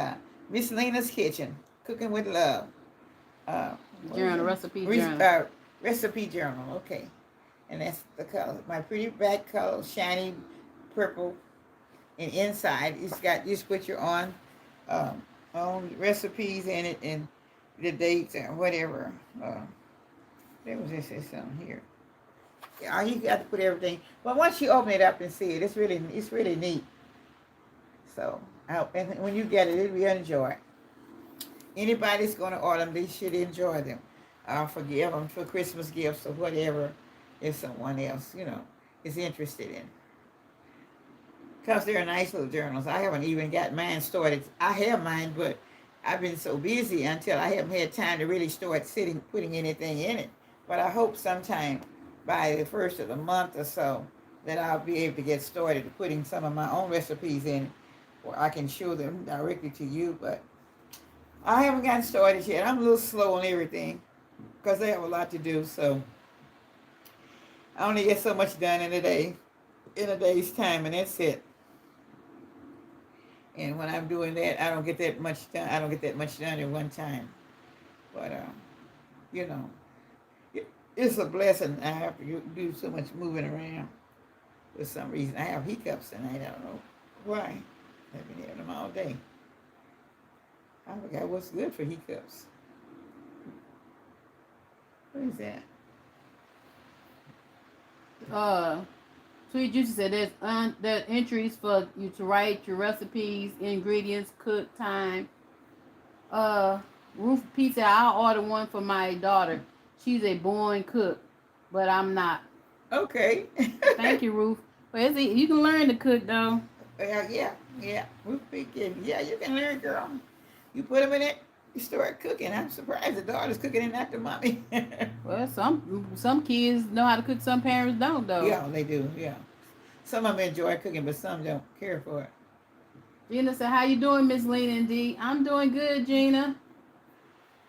Miss Lena's Kitchen, Cooking with Love. Journal, recipe journal. Recipe journal, okay. And that's the color. My pretty back color, shiny purple. And inside, you just put your own recipes in it and the dates or whatever. There was this something here. Yeah, you got to put everything. But once you open it up and see it, it's really neat. So, and when you get it, it'll be enjoyed. Anybody's going to order them, they should enjoy them. I'll forgive them for Christmas gifts or whatever if someone else, is interested in. Because they're nice little journals. I haven't even got mine started. I have mine, but I've been so busy until I haven't had time to really start putting anything in it. But I hope sometime by the first of the month or so that I'll be able to get started putting some of my own recipes in, or I can show them directly to you. But I haven't gotten started yet. I'm a little slow on everything because I have a lot to do. So I only get so much done in a day's time, and that's it. And when I'm doing that, I don't get that much done. I don't get that much done at one time. But you know, it's a blessing. I have to do so much moving around. For some reason, I have hiccups tonight. I don't know why. I've been having them all day. I forgot what's good for hiccups. What is that? Sweet Juicy said there's entries for you to write your recipes, ingredients, cook time. Ruth Pizza, I'll order one for my daughter. She's a born cook, but I'm not. Okay. Thank you, Ruth. Well, you can learn to cook though. Yeah. Ruth Pizza. Yeah, you can learn, girl. You put them in it, you start cooking. I'm surprised the daughter's cooking it after mommy. Well, some kids know how to cook. Some parents don't though. Yeah, they do. Yeah. Some of them enjoy cooking, but some don't care for it. Gina said, "How you doing, Miss Lena and D?" I'm doing good, Gina.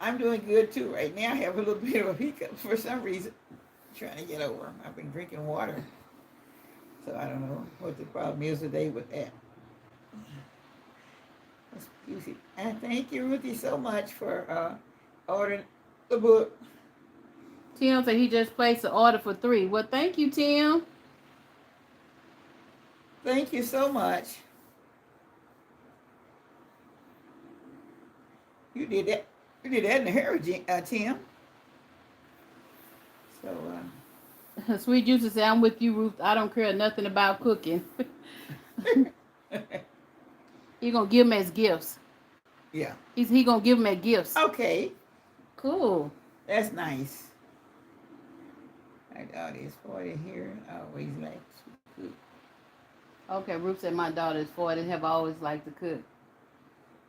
I'm doing good too. Right now, I have a little bit of a hiccup for some reason. I'm trying to get over them. I've been drinking water, so I don't know what the problem is today with that. And thank you, Ruthie, so much for ordering the book. Tim said he just placed an order for 3. Well, thank you, Tim. Thank you so much. You did that. You did that in the hurricane, Tim. So. Sweet Juicy said, "I'm with you, Ruth. I don't care nothing about cooking." He gonna give them as gifts. Yeah. He gonna give them as gifts. Okay. Cool. That's nice. My daughter is 40 here. I always like to cook. Okay, Ruth said my daughter is 40 and have always liked to cook.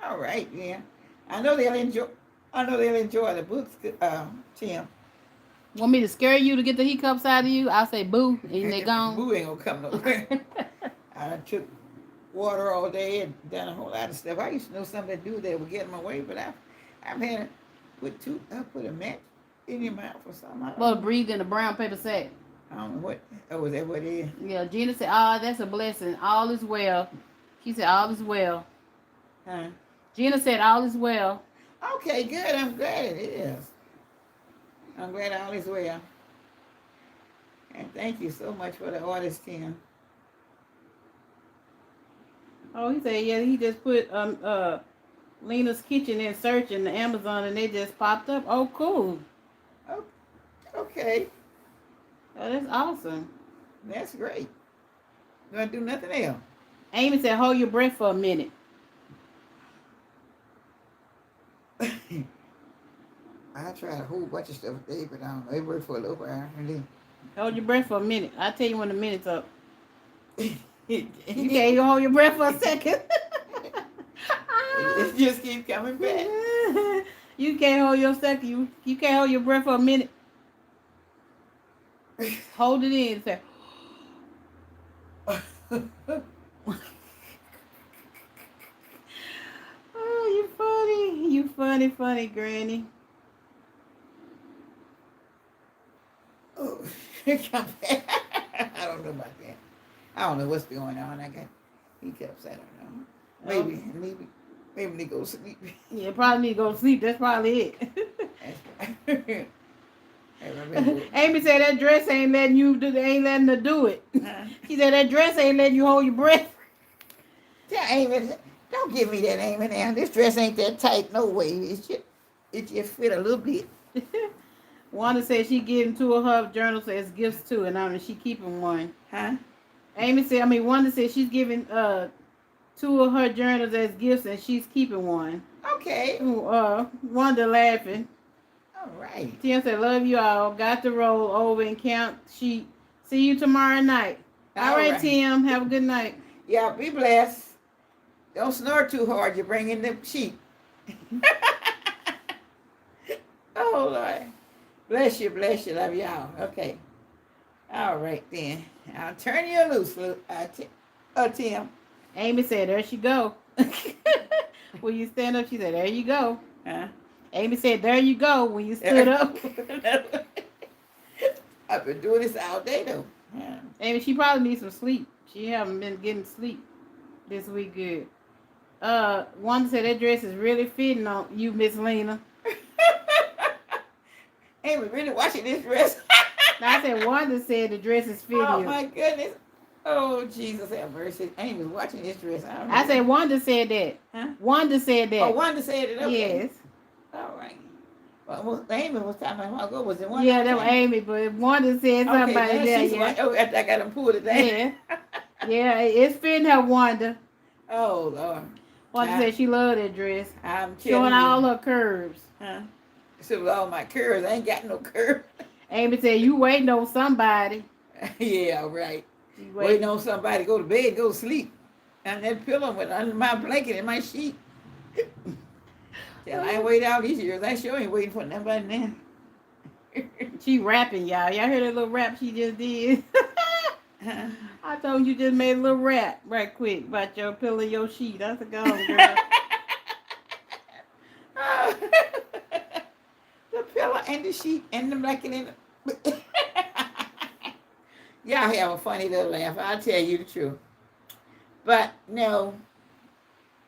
All right, yeah. I know they'll enjoy the books, Tim. Want me to scare you to get the hiccups out of you? I'll say boo, and they gone. Boo ain't gonna come nowhere. I took water all day and done a whole lot of stuff. I used to know somebody to do that would get them away, but I've had to put a match in your mouth or something. Well, breathe in a brown paper sack. I don't know what. Oh, is that what it is? Yeah, Gina said, that's a blessing. All is well. She said, all is well. Huh? Gina said, all is well. Okay, good. I'm glad it is. I'm glad all is well. And thank you so much for the orders, Tim. Oh, he said, yeah, he just put Lena's Kitchen in search in the Amazon and they just popped up. Oh, cool. Oh, okay. Oh, that's awesome. That's great. You want to do nothing else? Amy said, hold your breath for a minute. I tried a whole bunch of stuff today, but I don't know. It worked for a little while. And then Hold your breath for a minute. I'll tell you when the minute's up. You can't even hold your breath for a second. It just keeps coming back. You can't hold your second. You can't hold your breath for a minute. Hold it in. Say, oh, you funny. You funny, Granny. Oh, come back. I don't know about that. I don't know what's going on. I got hiccups. I don't know. Maybe they go sleep. Yeah, probably need to go to sleep. That's probably it. Amy said that dress ain't letting her do it. She said that dress ain't letting you hold your breath. Yeah, Amy, don't give me that, Amy. Now this dress ain't that tight, no way. It just fit a little bit. Wanda said she getting two of her journals as gifts too, and she keeping one. Huh? Wanda said she's giving two of her journals as gifts, and she's keeping one. Okay. Wanda laughing. All right. Tim said, "Love you all. Got to roll over and count sheet. See you tomorrow night." All right, Tim. Have a good night. Yeah, be blessed. Don't snore too hard. You're bringing the sheep. Oh, Lord. Bless you, love y'all. Okay. All right, then. I'll turn you loose, Tim. Amy said, there she go. When you stand up, she said, there you go. Huh? Amy said, there you go when you stood up. I've been doing this all day, though. Yeah. Amy, she probably needs some sleep. She haven't been getting sleep this week good. Wanda said, that dress is really fitting on you, Miss Lena. Amy, really watching this dress? I said, Wanda said the dress is fitting you. Oh, my goodness. Oh, Jesus have mercy. Amy watching this dress. I said, Wanda said that. Huh? Wanda said that. Oh, Wanda said it? Okay. Yes. All right. Well, Amy was talking about a while ago. Was it Wanda? Yeah, that was Amy, but Wanda said something about it there. Yeah. Oh, after I got them pulled today. Yeah. Yeah, it's fitting her, Wanda. Oh, Lord. Wanda said she loved that dress. I'm showing all her curves. Huh? So with all my curves, I ain't got no curves. Amy said, you waiting on somebody. Yeah, right. Waiting on somebody to go to bed, go to sleep. And that pillow went under my blanket and my sheet. Tell I ain't waited all these years. I sure ain't waiting for nobody now. She rapping, y'all. Y'all heard that little rap she just did? I told you just made a little rap right quick about your pillow and your sheet. I said, go on, girl. The pillow and the sheet and the blanket and the... Y'all have a funny little laugh. I'll tell you the truth. But no,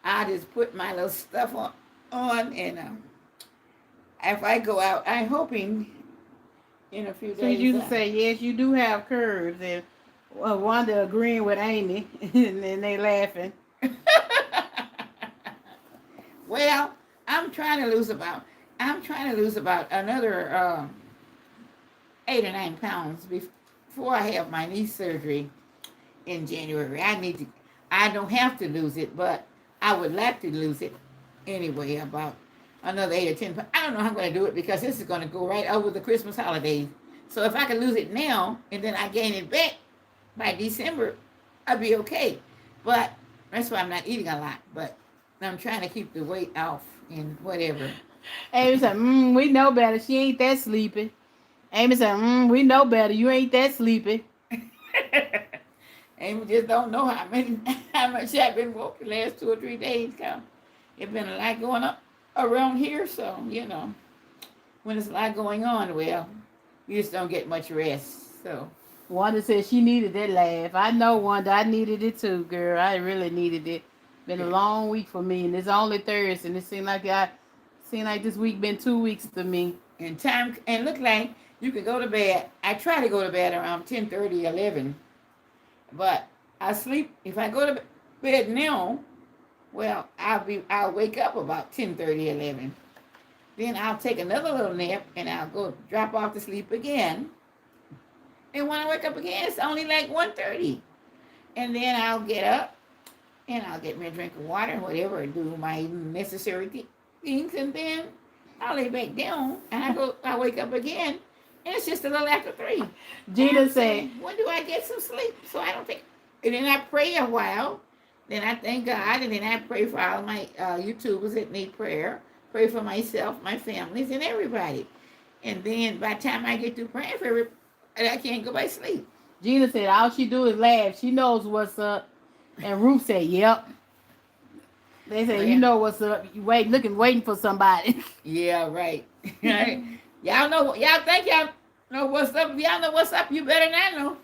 I just put my little stuff on and if I go out, I'm hoping in a few days. So you say, yes, you do have curves. And Wanda agreeing with Amy, and then they laughing. Well, I'm trying to lose about another 8 or 9 pounds before I have my knee surgery in January. I don't have to lose it, but I would like to lose it anyway, about another 8 or 10 pounds. I don't know how I'm going to do it because this is going to go right over the Christmas holidays. So if I can lose it now and then I gain it back by December, I'll be okay. But that's why I'm not eating a lot. But I'm trying to keep the weight off and whatever. Amy said, we know better. She ain't that sleepy. Amy said, we know better. You ain't that sleepy. Amy just don't know how much I've been woke the last 2 or 3 days. It's been a lot going on around here, so, when there's a lot going on, well, you just don't get much rest, so. Wanda said she needed that laugh. I know, Wanda, I needed it too, girl. I really needed it. Been a long week for me, and it's only Thursday, and it seemed like this week been 2 weeks to me. And look like you can go to bed. I try to go to bed around 10:30, 11. But I sleep, if I go to bed now, well, I'll wake up about 10:30, 11. Then I'll take another little nap and I'll go drop off to sleep again. And when I wake up again, it's only like 1:30. And then I'll get up and I'll get me a drink of water and whatever, and do my necessary things, and then I'll lay back down and I wake up again. And it's just a little after 3. Gina said, when do I get some sleep? So I don't think. And then I pray a while. Then I thank God. And then I pray for all my YouTubers that need prayer. Pray for myself, my families, and everybody. And then by the time I get through praying for everybody, I can't go back to sleep. Gina said, all she do is laugh. She knows what's up. And Ruth said, yep. They said, you know what's up. You waiting for somebody. Yeah, right. Y'all think y'all know what's up. If y'all know what's up, you better not know.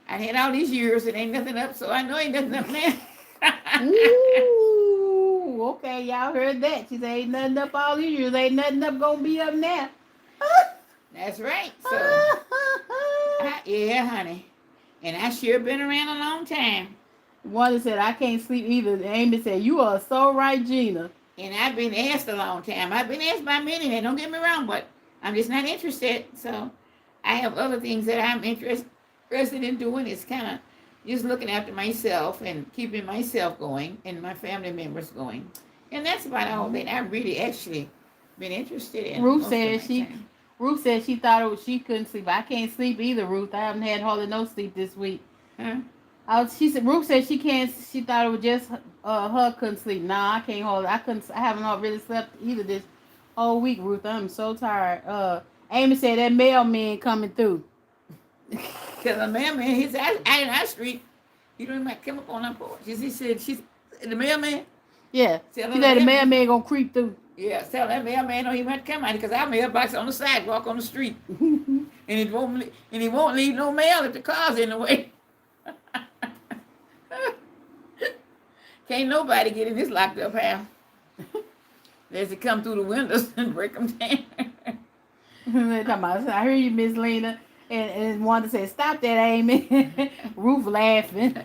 I had all these years and ain't nothing up, so I know ain't nothing up now. Ooh, okay, y'all heard that. She said, ain't nothing up all these years. Ain't nothing up gonna be up now. That's right. So, yeah, honey. And I sure been around a long time. Wanda said, I can't sleep either. Amy said, you are so right, Gina. And I've been asked a long time. I've been asked by many, and don't get me wrong, but I'm just not interested. So I have other things that I'm interested in doing. It's kind of just looking after myself and keeping myself going and my family members going. And that's about all that I really actually been interested in Ruth most of said my she time. Ruth said she thought she couldn't sleep. I can't sleep either, Ruth. I haven't had hardly no sleep this week. Huh? She said Ruth said she can't. She thought it was just her couldn't sleep. Nah, I can't hold. I couldn't. I haven't really slept either this whole week, Ruth. I'm so tired. Amy said that mailman coming through. Because the mailman, he's out in our street. He don't even come up on our porch. He said, she's the mailman. Yeah, Tell she said the mailman gonna creep through. Yeah, tell that mailman don't even have to come out because our mailbox on the sidewalk on the street, and he won't leave no mail if the car's in the way. Can't nobody get in this locked up house. Unless they come through the windows and break them down. I hear you, Miss Lena. And Wanda said, stop that, Amy. Ruth laughing.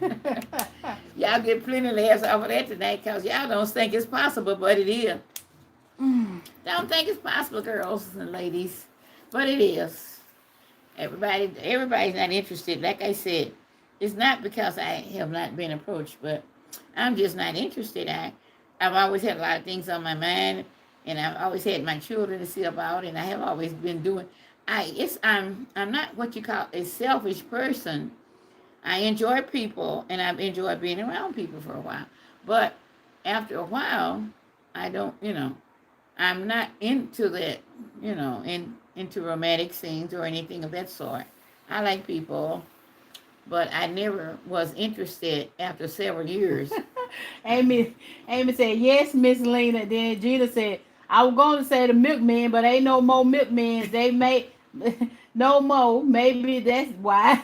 Y'all get plenty of laughs off of that tonight because y'all don't think it's possible, but it is. Don't think it's possible, girls and ladies, but it is. Everybody's not interested. Like I said, it's not because I have not been approached, but I'm just not interested. I've always had a lot of things on my mind, and I've always had my children to see about, and I have always been doing. I'm not what you call a selfish person. I enjoy people, and I've enjoyed being around people for a while. But after a while, I don't, I'm not into that, into romantic scenes or anything of that sort. I like people, but I never was interested after several years. Amy said, yes, Miss Lena. Then Gina said, I was going to say the milkman, but ain't no more milkmen. They made no more. Maybe that's why.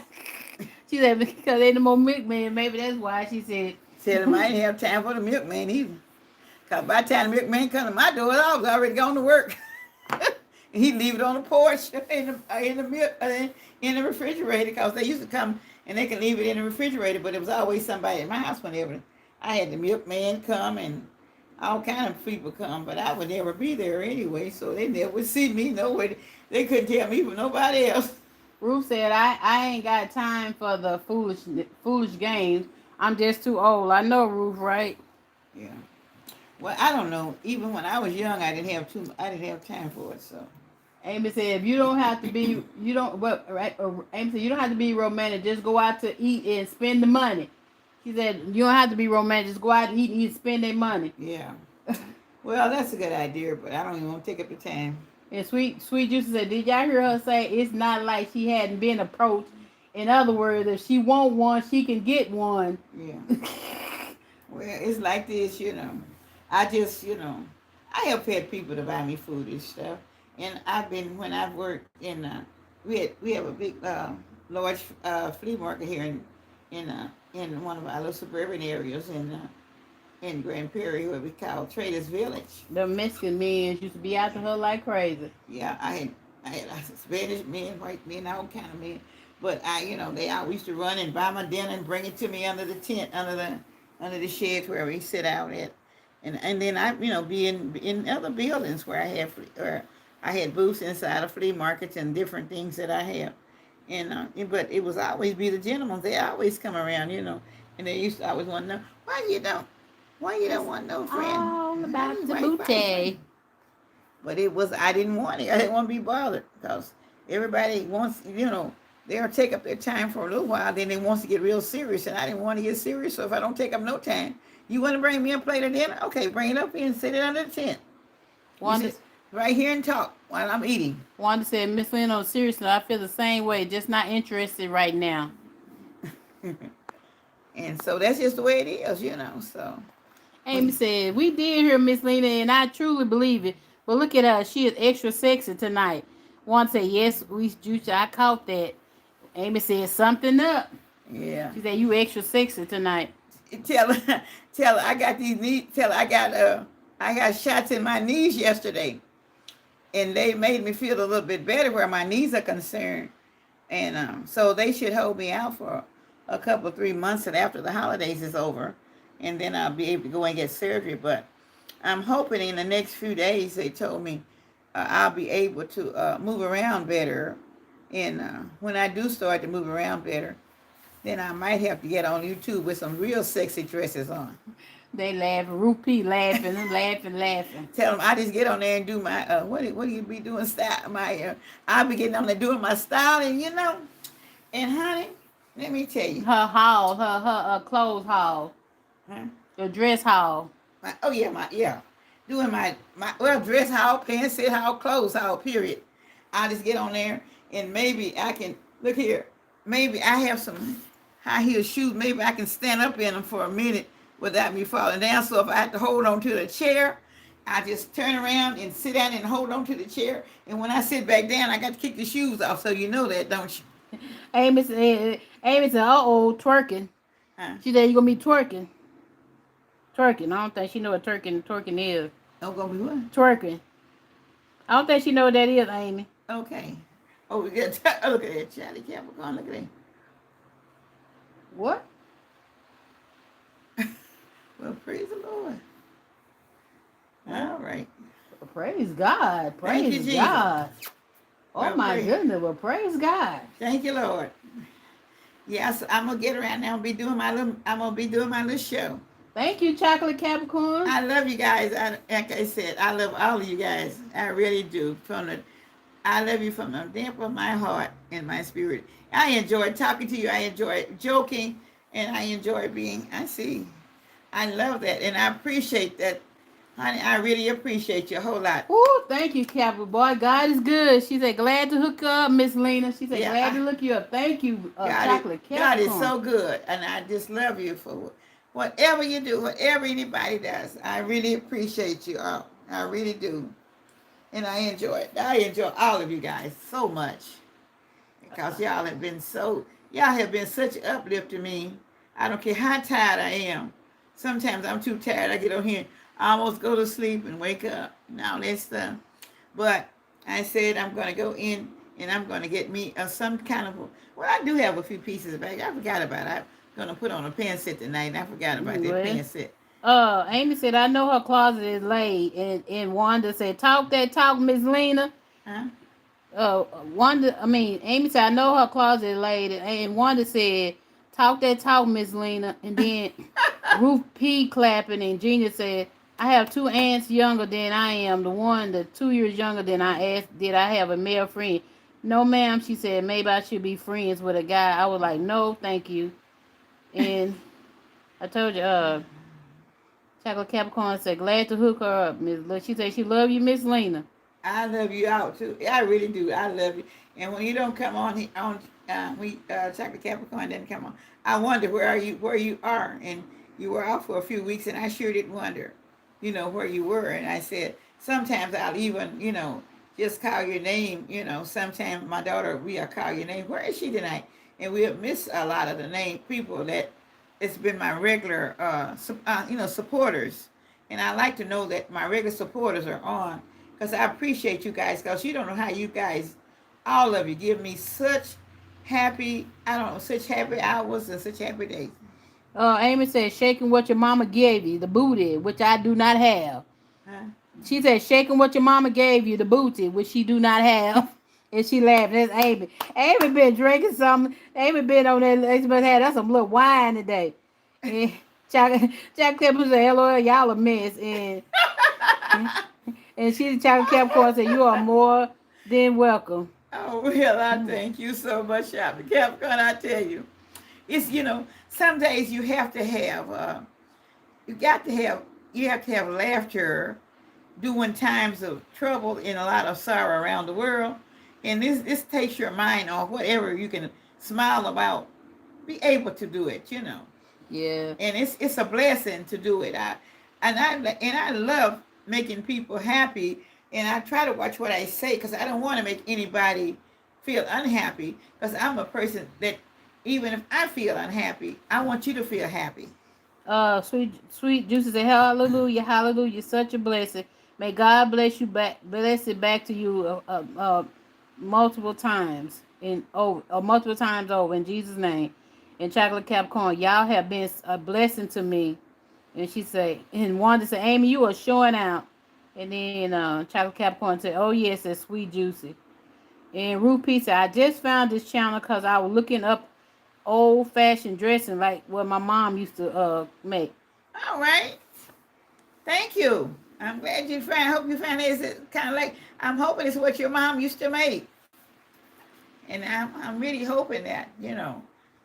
She said, because ain't no more milkman. Maybe that's why. She said. Said I didn't have time for the milkman either. Because by the time the milkman come to my door, I was already gone to work. And he'd leave it on the porch in the refrigerator because they used to come and they can leave it in the refrigerator, but it was always somebody at my house whenever I had the milkman come and all kind of people come, but I would never be there anyway, so they never would see me. Nobody, they couldn't tell me from nobody else. Ruth said, I ain't got time for the foolish games. I'm just too old. I know, Ruth, right? Yeah. Well, I don't know. Even when I was young, I didn't have time for it. So, Amy said, if you don't have to be, Amy said, you don't have to be romantic. Just go out to eat and spend the money. She said, you don't have to be romantic. Just go out and eat and spend their money. Yeah. Well, that's a good idea, but I don't even want to take up the time. And Sweet Juicy said, did y'all hear her say it's not like she hadn't been approached? In other words, if she want one, she can get one. Yeah. Well, it's like this, I just, I have had people to buy me food and stuff. And when I've worked in, we have a big, large flea market here in one of our little suburban areas in Grand Prairie, what we call Traders Village. The Mexican men used to be after her like crazy. Yeah, I had Spanish men, white men, all kind of men. But they always used to run and buy my dinner and bring it to me under the tent, under the sheds where we sit out at. And then I, be in other buildings where I had booths inside of flea markets and different things that I have. But it was always be the gentlemen. They always come around, and they used to always want to know, why you don't want no friend? All about the booty. But I didn't want it. I didn't want to be bothered because everybody wants, they'll take up their time for a little while, then they want to get real serious, and I didn't want to get serious, so if I don't take up no time, you want to bring me a plate of dinner? Okay, bring it up here and sit it under the tent. Right here and talk while I'm eating. Wanda said, Miss Lynn, seriously, I feel the same way, just not interested right now. And so that's just the way it is, so. Amy said, we did hear Miss Lena, and I truly believe it. But look at her, she is extra sexy tonight. Wanda said, yes, I caught that. Amy said, something up. Yeah. She said, you extra sexy tonight. Tell her, I got these knees, I got shots in my knees yesterday. And they made me feel a little bit better where my knees are concerned. And so they should hold me out for a couple, 3 months, and after the holidays is over. And then I'll be able to go and get surgery. But I'm hoping in the next few days, they told me, I'll be able to move around better. And when I do start to move around better, then I might have to get on YouTube with some real sexy dresses on. They laughing. Ruth P laughing and laughing. Tell them I just get on there and do my what do you be doing style my I'll be getting on there doing my styling, you know. And honey, let me tell you, Her haul, her clothes haul, huh? the dress haul. Oh yeah, doing my well dress haul, pants set haul, clothes haul. Period. I'll just get on there and maybe I can look here. Maybe I have some high heel shoes. Maybe I can stand up in them for a minute without me falling down. So if I have to hold on to the chair, I just turn around and sit down and hold on to the chair. And when I sit back down, I got to kick the shoes off. So you know that, don't you? Amy said, twerking. Huh? She said, you going to be twerking. Twerking. I don't think she know what twerking is. Oh, gonna be what? Twerking. I don't think she know what that is, Amy. Okay. Oh, we got look at that, Charlie Capricorn. Look at that. What? Well, praise the Lord. All right. Praise God. Thank you, Praise Jesus. God. Oh Well, my praise- goodness. Well, praise God. Thank you, Lord. Yes, I'm gonna get around now and be doing my little show. Thank you, Chocolate Capricorn. I love you guys. Like I said, I love all of you guys. I really do. I love you from the depth of my heart and my spirit. I enjoy talking to you. I enjoy joking, and I enjoy being. I love that, and I appreciate that, honey. I really appreciate you a whole lot. Ooh, thank you, Capricorn. Boy, God is good. She said, glad to hook up, Miss Lena. She said, Yeah, glad to look you up. Thank you, Chocolate God Capricorn. is so good, and I just love you for whatever you do, whatever anybody does. I really appreciate you all. I really do. And I enjoy it. I enjoy all of you guys so much. Because y'all have been such an uplift to me. I don't care how tired I am. Sometimes I'm too tired. I get on here, I almost go to sleep and wake up and all that stuff. But I said I'm going to go in and I'm going to get me some kind of, well, I do have a few pieces back. I forgot about it. I'm going to put on a pen set tonight, and I forgot about that pen set. Amy said, I know her closet is laid. And Wanda said, talk that talk, Miss Lena. Huh? Amy said, I know her closet is laid. And Wanda said, talk that talk, Miss Lena. And then Ruth P clapping, and Gina said, I have two aunts younger than I am. The one that's 2 years younger than I asked, did I have a male friend? No, ma'am. She said, maybe I should be friends with a guy. I was like, no, thank you. And I told you, Chocolate Capricorn said, glad to hook her up, Miss. She said she love you, Miss Lena. I love you out too. I really do. I love you. And when you don't come on, Chocolate Capricorn didn't come on. I wonder where you are, and you were out for a few weeks, and I sure did wonder, where you were. And I said sometimes I'll even, just call your name. Sometimes my daughter, we'll call your name. Where is she tonight? And we'll miss a lot of the name people that it's been my regular, supporters. And I like to know that my regular supporters are on, because I appreciate you guys, because you don't know how you guys, all of you, give me such happy hours and such happy days. Amy said, shaking what your mama gave you, the booty, which I do not have. Huh? She said, shaking what your mama gave you, the booty, which she do not have. And she laughed. That's Amy. Amy been drinking something. Amy been on that. Amy had us some little wine today. And Chocolate Capricorn said, LOL, y'all a mess. And she, Chocolate Capricorn, said, you are more than welcome. Oh, well, I thank you so much, Chocolate Capricorn. I tell you, it's, some days you have to have, you have to have laughter during times of trouble and a lot of sorrow around the world. And this takes your mind off whatever you can smile about. Be able to do it, Yeah. And it's a blessing to do it. I love making people happy, and I try to watch what I say, because I don't want to make anybody feel unhappy, because I'm a person that even if I feel unhappy, I want you to feel happy. Sweet Juicy said, hallelujah, hallelujah, such a blessing. May God bless it back to you multiple times over in Jesus' name. And Chocolate Capricorn, y'all have been a blessing to me. And she said, and Wanda said, Amy, you are showing out. And then Chocolate Capricorn said, "Oh yes, it's sweet juicy." And Ruth P said, "I just found this channel because I was looking up old fashioned dressing like what my mom used to make." All right. Thank you. I'm glad you find. I hope you find it's kind of like I'm hoping it's what your mom used to make, and I'm really hoping that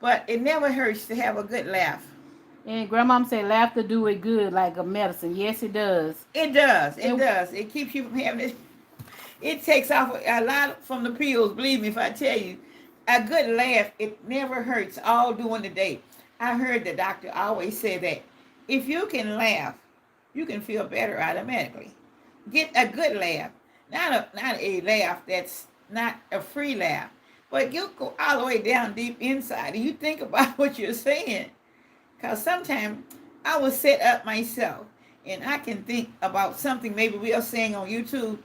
But it never hurts to have a good laugh. And Grandmom said, "Laughter do it good like a medicine." Yes, it does. It does. It And does. It keeps you from having it. It takes off a lot from the pills. Believe me, if I tell you, a good laugh it never hurts all during the day. I heard the doctor always say that if you can laugh, you can feel better automatically. Get a good laugh, not a laugh that's not a free laugh, but you go all the way down deep inside and you think about what you're saying. Because sometimes I will set up myself and I can think about something maybe we are saying on YouTube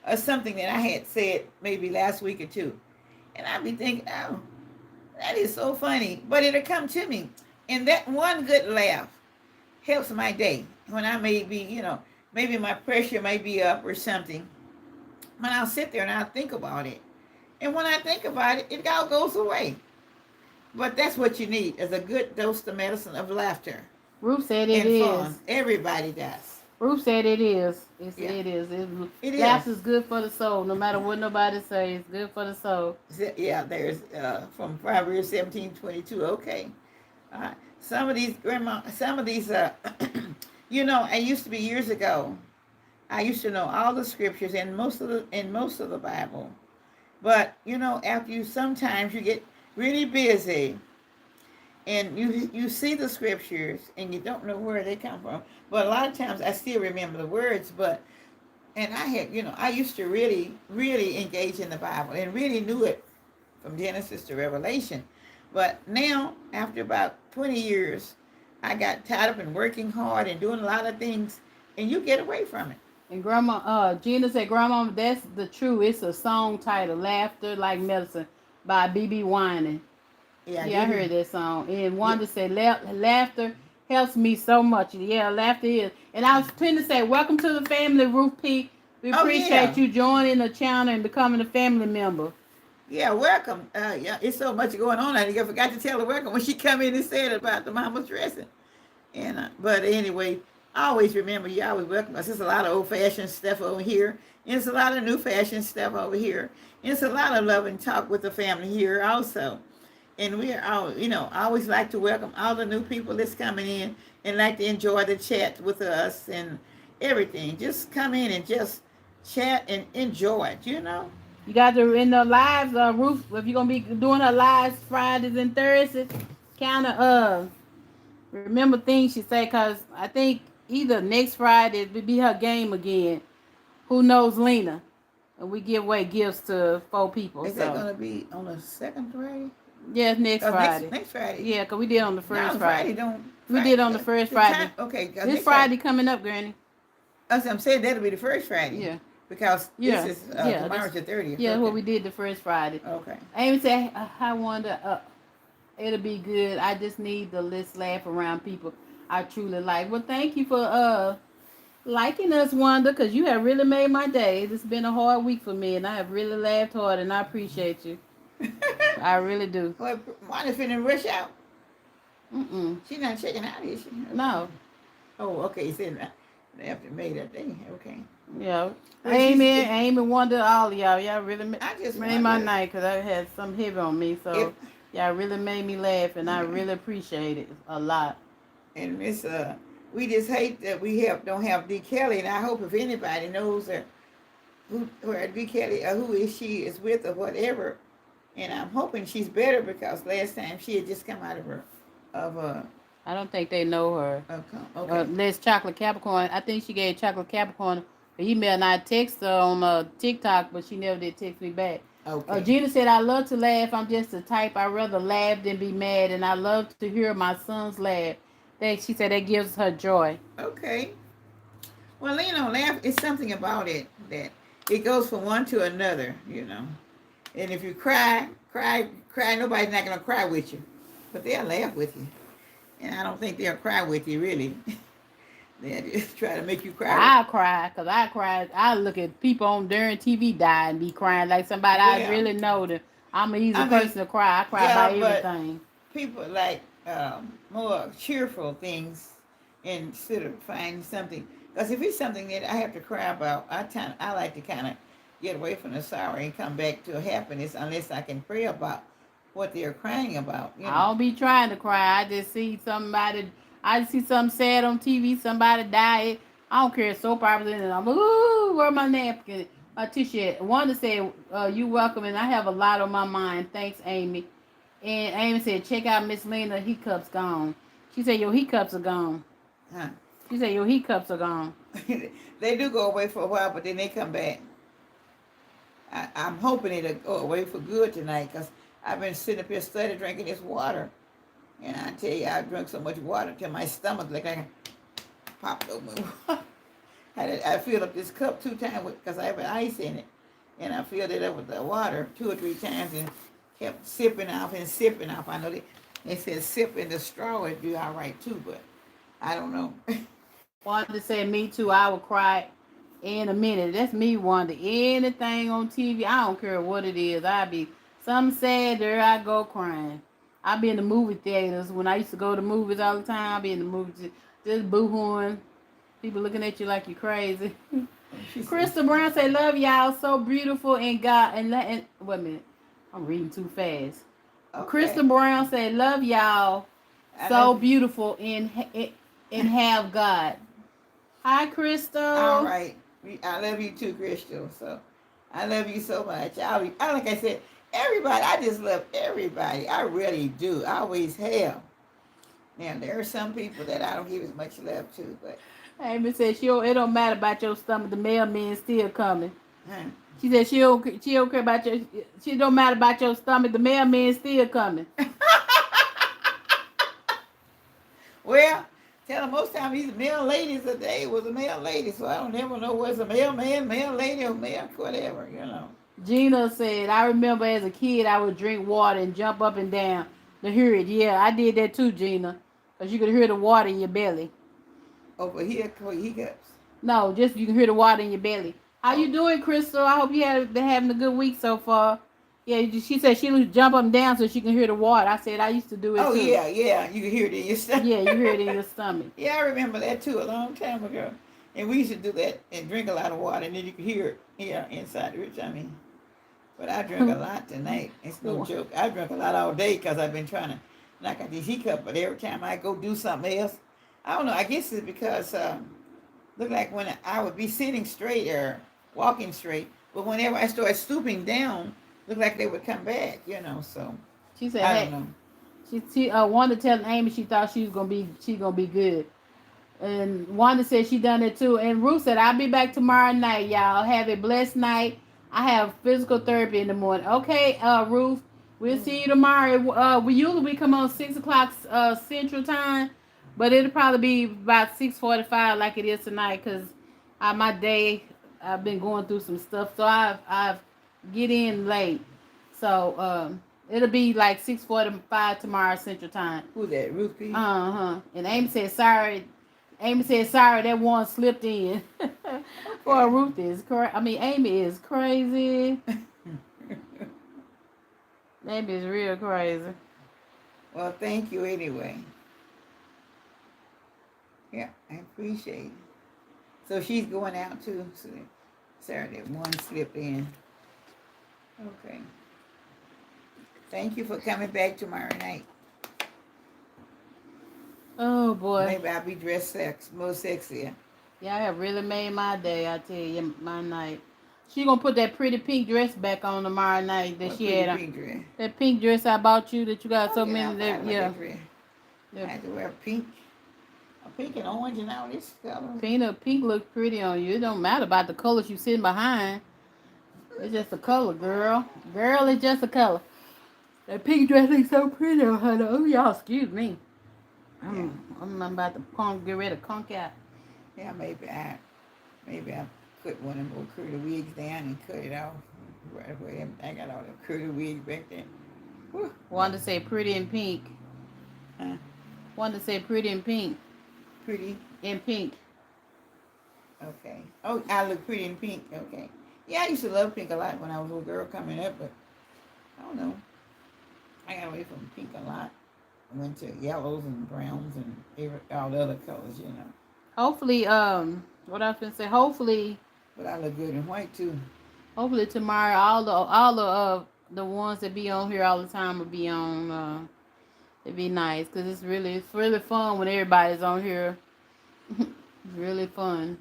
or something that I had said maybe last week or two. And I'd be thinking, oh, that is so funny. But it'll come to me. And that one good laugh helps my day when I may be, maybe my pressure may be up or something. But I'll sit there and I'll think about it. And when I think about it, it all goes away. But that's what you need is a good dose of medicine of laughter Ruth said it and is. fun. Everybody does. Ruth said it is. Yeah. It is. It Laughter is. is good for the soul. No matter what nobody says, it's good for the soul. Yeah, there's from Proverbs 17:22. Okay. Some of these I used to be years ago. I used to know all the scriptures and most of the Bible. But after sometimes you get really busy and you see the scriptures and you don't know where they come from. But a lot of times I still remember the words, and I had, I used to really, really engage in the Bible and really knew it from Genesis to Revelation. But now, after about 20 years, I got tied up in working hard and doing a lot of things, and you get away from it. And Gina said, "Grandma, that's the truth. It's a song titled Laughter Like Medicine by B.B. Wining." Yeah, I heard that song. And Wanda said, "Laughter helps me so much." Yeah, laughter is. And I was trying to say, welcome to the family, Ruth P. We appreciate you joining the channel and becoming a family member. Yeah, welcome. Yeah, it's so much going on. I forgot to tell her welcome when she come in and said about the mama's dressing. And but anyway, I always remember you always welcome us. There's a lot of old-fashioned stuff over here. And it's a lot of new-fashioned stuff over here. And it's a lot of love and talk with the family here also. And we are all, I always like to welcome all the new people that's coming in and like to enjoy the chat with us and everything. Just come in and just chat and enjoy it, You got to, in the lives, Ruth, if you're going to be doing her lives Fridays and Thursdays, kind of, remember things she say, because I think either next Friday it would be her game again. Who knows Lena? And we give away gifts to 4 people. Is that going to be on the second Friday? Yes, next Friday. Next Friday. Yeah, because we did on the first Friday. We did on the first Friday. Okay. This Friday coming up, Granny. I'm saying that'll be the first Friday. Yeah. Because this is tomorrow's the 30th. Yeah, what we did the first Friday. Okay. Amy said, I wonder, it'll be good. I just need the let's laugh around people I truly like. Well, thank you for liking us, Wanda, because you have really made my day. It's been a hard week for me, and I have really laughed hard, and I appreciate you. I really do. Well, Wanda's finna rush out. Mm-mm. She's not checking out, is she? No. Oh, okay. You said after May that day. Okay. Yeah. Well, Amy, Wanda, all of y'all. Y'all really made my wonder night because I had some heavy on me. So y'all really made me laugh, and I really appreciate it a lot. And Miss, we just hate that we don't have D. Kelly, and I hope if anybody knows who D. Kelly or who she is with or whatever, and I'm hoping she's better because last time she had just come out of I don't think they know her. Okay. There's Chocolate Capricorn. I think she gave Chocolate Capricorn an email, and I text her on TikTok, but she never did text me back. Okay. Gina said, "I love to laugh. I'm just the type. I rather laugh than be mad, and I love to hear my sons laugh." She said that gives her joy. Okay. Well, laugh is something about it that it goes from one to another, And if you cry, nobody's not going to cry with you. But they'll laugh with you. And I don't think they'll cry with you, really. They just try to make you cry. I cry because I cry. I look at people on during TV die and be crying like somebody I Well, really know. That I'm an easy I mean, person to cry. I cry yeah, about but everything. people like more cheerful things instead of finding something. Because if it's something that I have to cry about, I like to kind of get away from the sorrow and come back to happiness unless I can pray about what they're crying about. You I know. don't be trying to cry. I just see somebody. I just see something sad on TV. Somebody died. I don't care. Soap operas in it. I'm ooh, where my napkin, my tissue at? Wanda said, "You welcome," and I have a lot on my mind. Thanks, Amy. And Amy said, "Check out Miss Lena. Hiccups gone." She said, "Your hiccups are gone." Huh. She said, "Your hiccups are gone." They do go away for a while, but then they come back. I'm hoping it'll go away for good tonight because I've been sitting up here studying drinking this water. And I tell you, I drank so much water till my stomach like I popped open. I filled up this cup 2 times because I have an ice in it. And I filled it up with the water 2 or 3 times and kept sipping off and sipping off. I know they said sip in the straw would do all right too, but I don't know. Wanda said, "Me too. I will cry in a minute." That's me, Wanda. Anything on TV, I don't care what it is. I be something sad, there I go crying. I be in the movie theaters when I used to go to movies all the time. I be in the movies just boo-hooing. People looking at you like you're crazy. She said, Crystal Brown say, "Love y'all, so beautiful in God." And wait a minute, I'm reading too fast. Crystal okay. Brown said, "Love y'all, I so love you. beautiful in have God." Hi, All Crystal. right. I love you too, Crystal. So I love you so much. Like I said, everybody, I just love everybody. I really do. I always have. Now, there are some people that I don't give as much love to, but Amy said it don't matter about your stomach. The mailman still coming. huh. She said she don't care about your. She don't matter about your stomach. The mailman still coming. Well, tell them most time these male ladies today was a male lady, so I don't ever know what's a male man, male lady, or male whatever, you know. Gina said, "I remember as a kid I would drink water and jump up and down to hear it." Yeah, I did that too, Gina, cause you could hear the water in your belly. Over here, hiccups. No, just you can hear the water in your belly. How Oh, you doing, Crystal? I hope you have been having a good week so far. Yeah, she said she would jump up and down so she can hear the water. I said I used to do it oh too. yeah, yeah. You can hear it in your stomach. Yeah, you hear it in your stomach. Yeah, I remember that too a long time ago. And we used to do that and drink a lot of water, and then you could hear it, yeah, inside of your tummy. But I drank a lot tonight. It's no joke. I drank a lot all day because I've been trying to knock out these hiccups. But every time I go do something else, I don't know. I guess it's because look like when I would be sitting straight or walking straight, but whenever I started stooping down, looked like they would come back. So She said, I don't "Hey, know. she wanted to tell Amy she thought she gonna be good." And Wanda said she done it too. And Ruth said, "I'll be back tomorrow night, y'all. Have a blessed night. I have physical therapy in the morning." Okay, Ruth, we'll see you tomorrow. We come on 6 o'clock Central Time, but it'll probably be about 6:45 like it is tonight because my day I've been going through some stuff, so I've get in late. So it'll be like 6:45 tomorrow Central Time. Who's that? Ruth P. And Amy said sorry. Amy said sorry that one slipped in. Boy, Okay. Ruth is crazy. I mean, Amy is crazy. Amy is real crazy. Well, thank you anyway. Yeah, I appreciate it. So she's going out too. So Saturday, one slipped in. Okay. Thank you for coming back tomorrow night. Oh boy. Maybe I'll be dressed more sexier. Yeah, I have really made my day, I tell you, my night. She gonna put that pretty pink dress back on tomorrow night that What she pretty had on. pink dress? That pink dress I bought you that you got Oh so yeah, many I that forgot about yeah. that dress. I The had to wear pink. Pink and orange and all this color. pink look pretty on you. It don't matter about the colors you sitting behind. It's just a color, girl. Girl, it's just a color. That pink dress looks so pretty on her. Oh, y'all, excuse me. Yeah. I'm about to get ready to conk out. Yeah, maybe I put one of them curly wigs down and cut it off. Right away. I got all the curly wigs back there. Whew. Wanted to say pretty in pink. Huh? Wanted to say pretty in pink. Pretty. In pink. Okay. Oh, I look pretty in pink. Okay. Yeah, I used to love pink a lot when I was a little girl coming up, but I don't know. I got away from pink a lot. I went to yellows and browns and all the other colors, you know. Hopefully, what I was gonna say, But I look good in white too. hopefully tomorrow, the ones that be on here all the time will be on. It'd be nice because it's really fun when everybody's on here. It's really fun,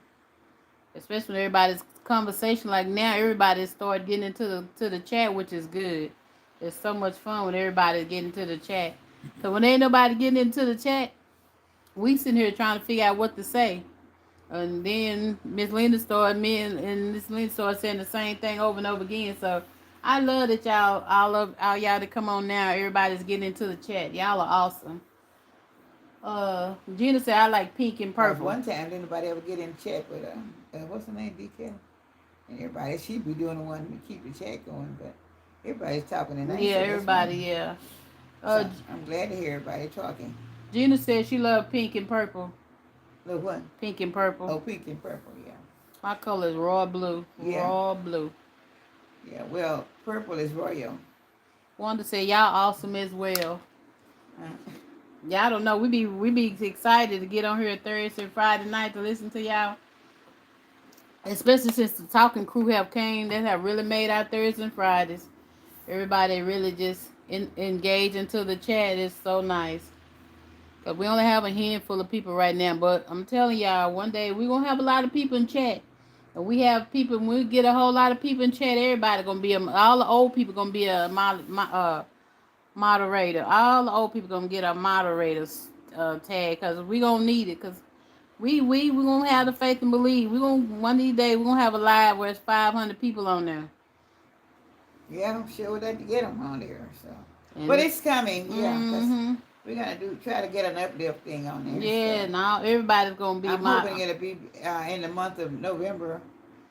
especially when everybody's conversation. Like now, everybody started getting into the chat, which is good. It's so much fun when everybody's getting to the chat. So when ain't nobody getting into the chat, we sitting here trying to figure out what to say. And then Miss Linda started, and Miss Linda started saying the same thing over and over again. So I love that all y'all that come on now. Everybody's getting into the chat. Y'all are awesome. Gina said I like pink and purple. One time, didn't nobody ever get in chat with what's her name, DK? And everybody, she'd be doing the one to keep the chat going, but everybody's talking tonight. Yeah, everybody, yeah. So I'm glad to hear everybody talking. Gina said she loved pink and purple. Look what? Pink and purple. Oh, pink and purple, yeah. My color is raw blue. Yeah. Raw blue. Yeah, well, purple is royal. Wanted to say y'all awesome as well. Uh, Y'all don't know. We be excited to get on here Thursday and Friday night to listen to y'all. Especially since the talking crew have came, they have really made our Thursdays and Fridays. Everybody really just engage into the chat. It's so nice. Cause we only have a handful of people right now, but I'm telling y'all, one day we're gonna have a lot of people in chat. And we have people. When we get a whole lot of people in chat, everybody gonna be all the old people gonna be a moderator. All the old people gonna get a moderator's tag because we gonna need it. Cause we gonna have the faith and believe. We gonna one of these days we gonna have a live where it's 500 people on there. Yeah, I'm sure that to get them on there. So, but it's coming. Yeah, mm-hmm. we're gonna try to get an uplift thing on there. Yeah, so. now everybody's gonna be. I'm hoping it'll be in the month of November,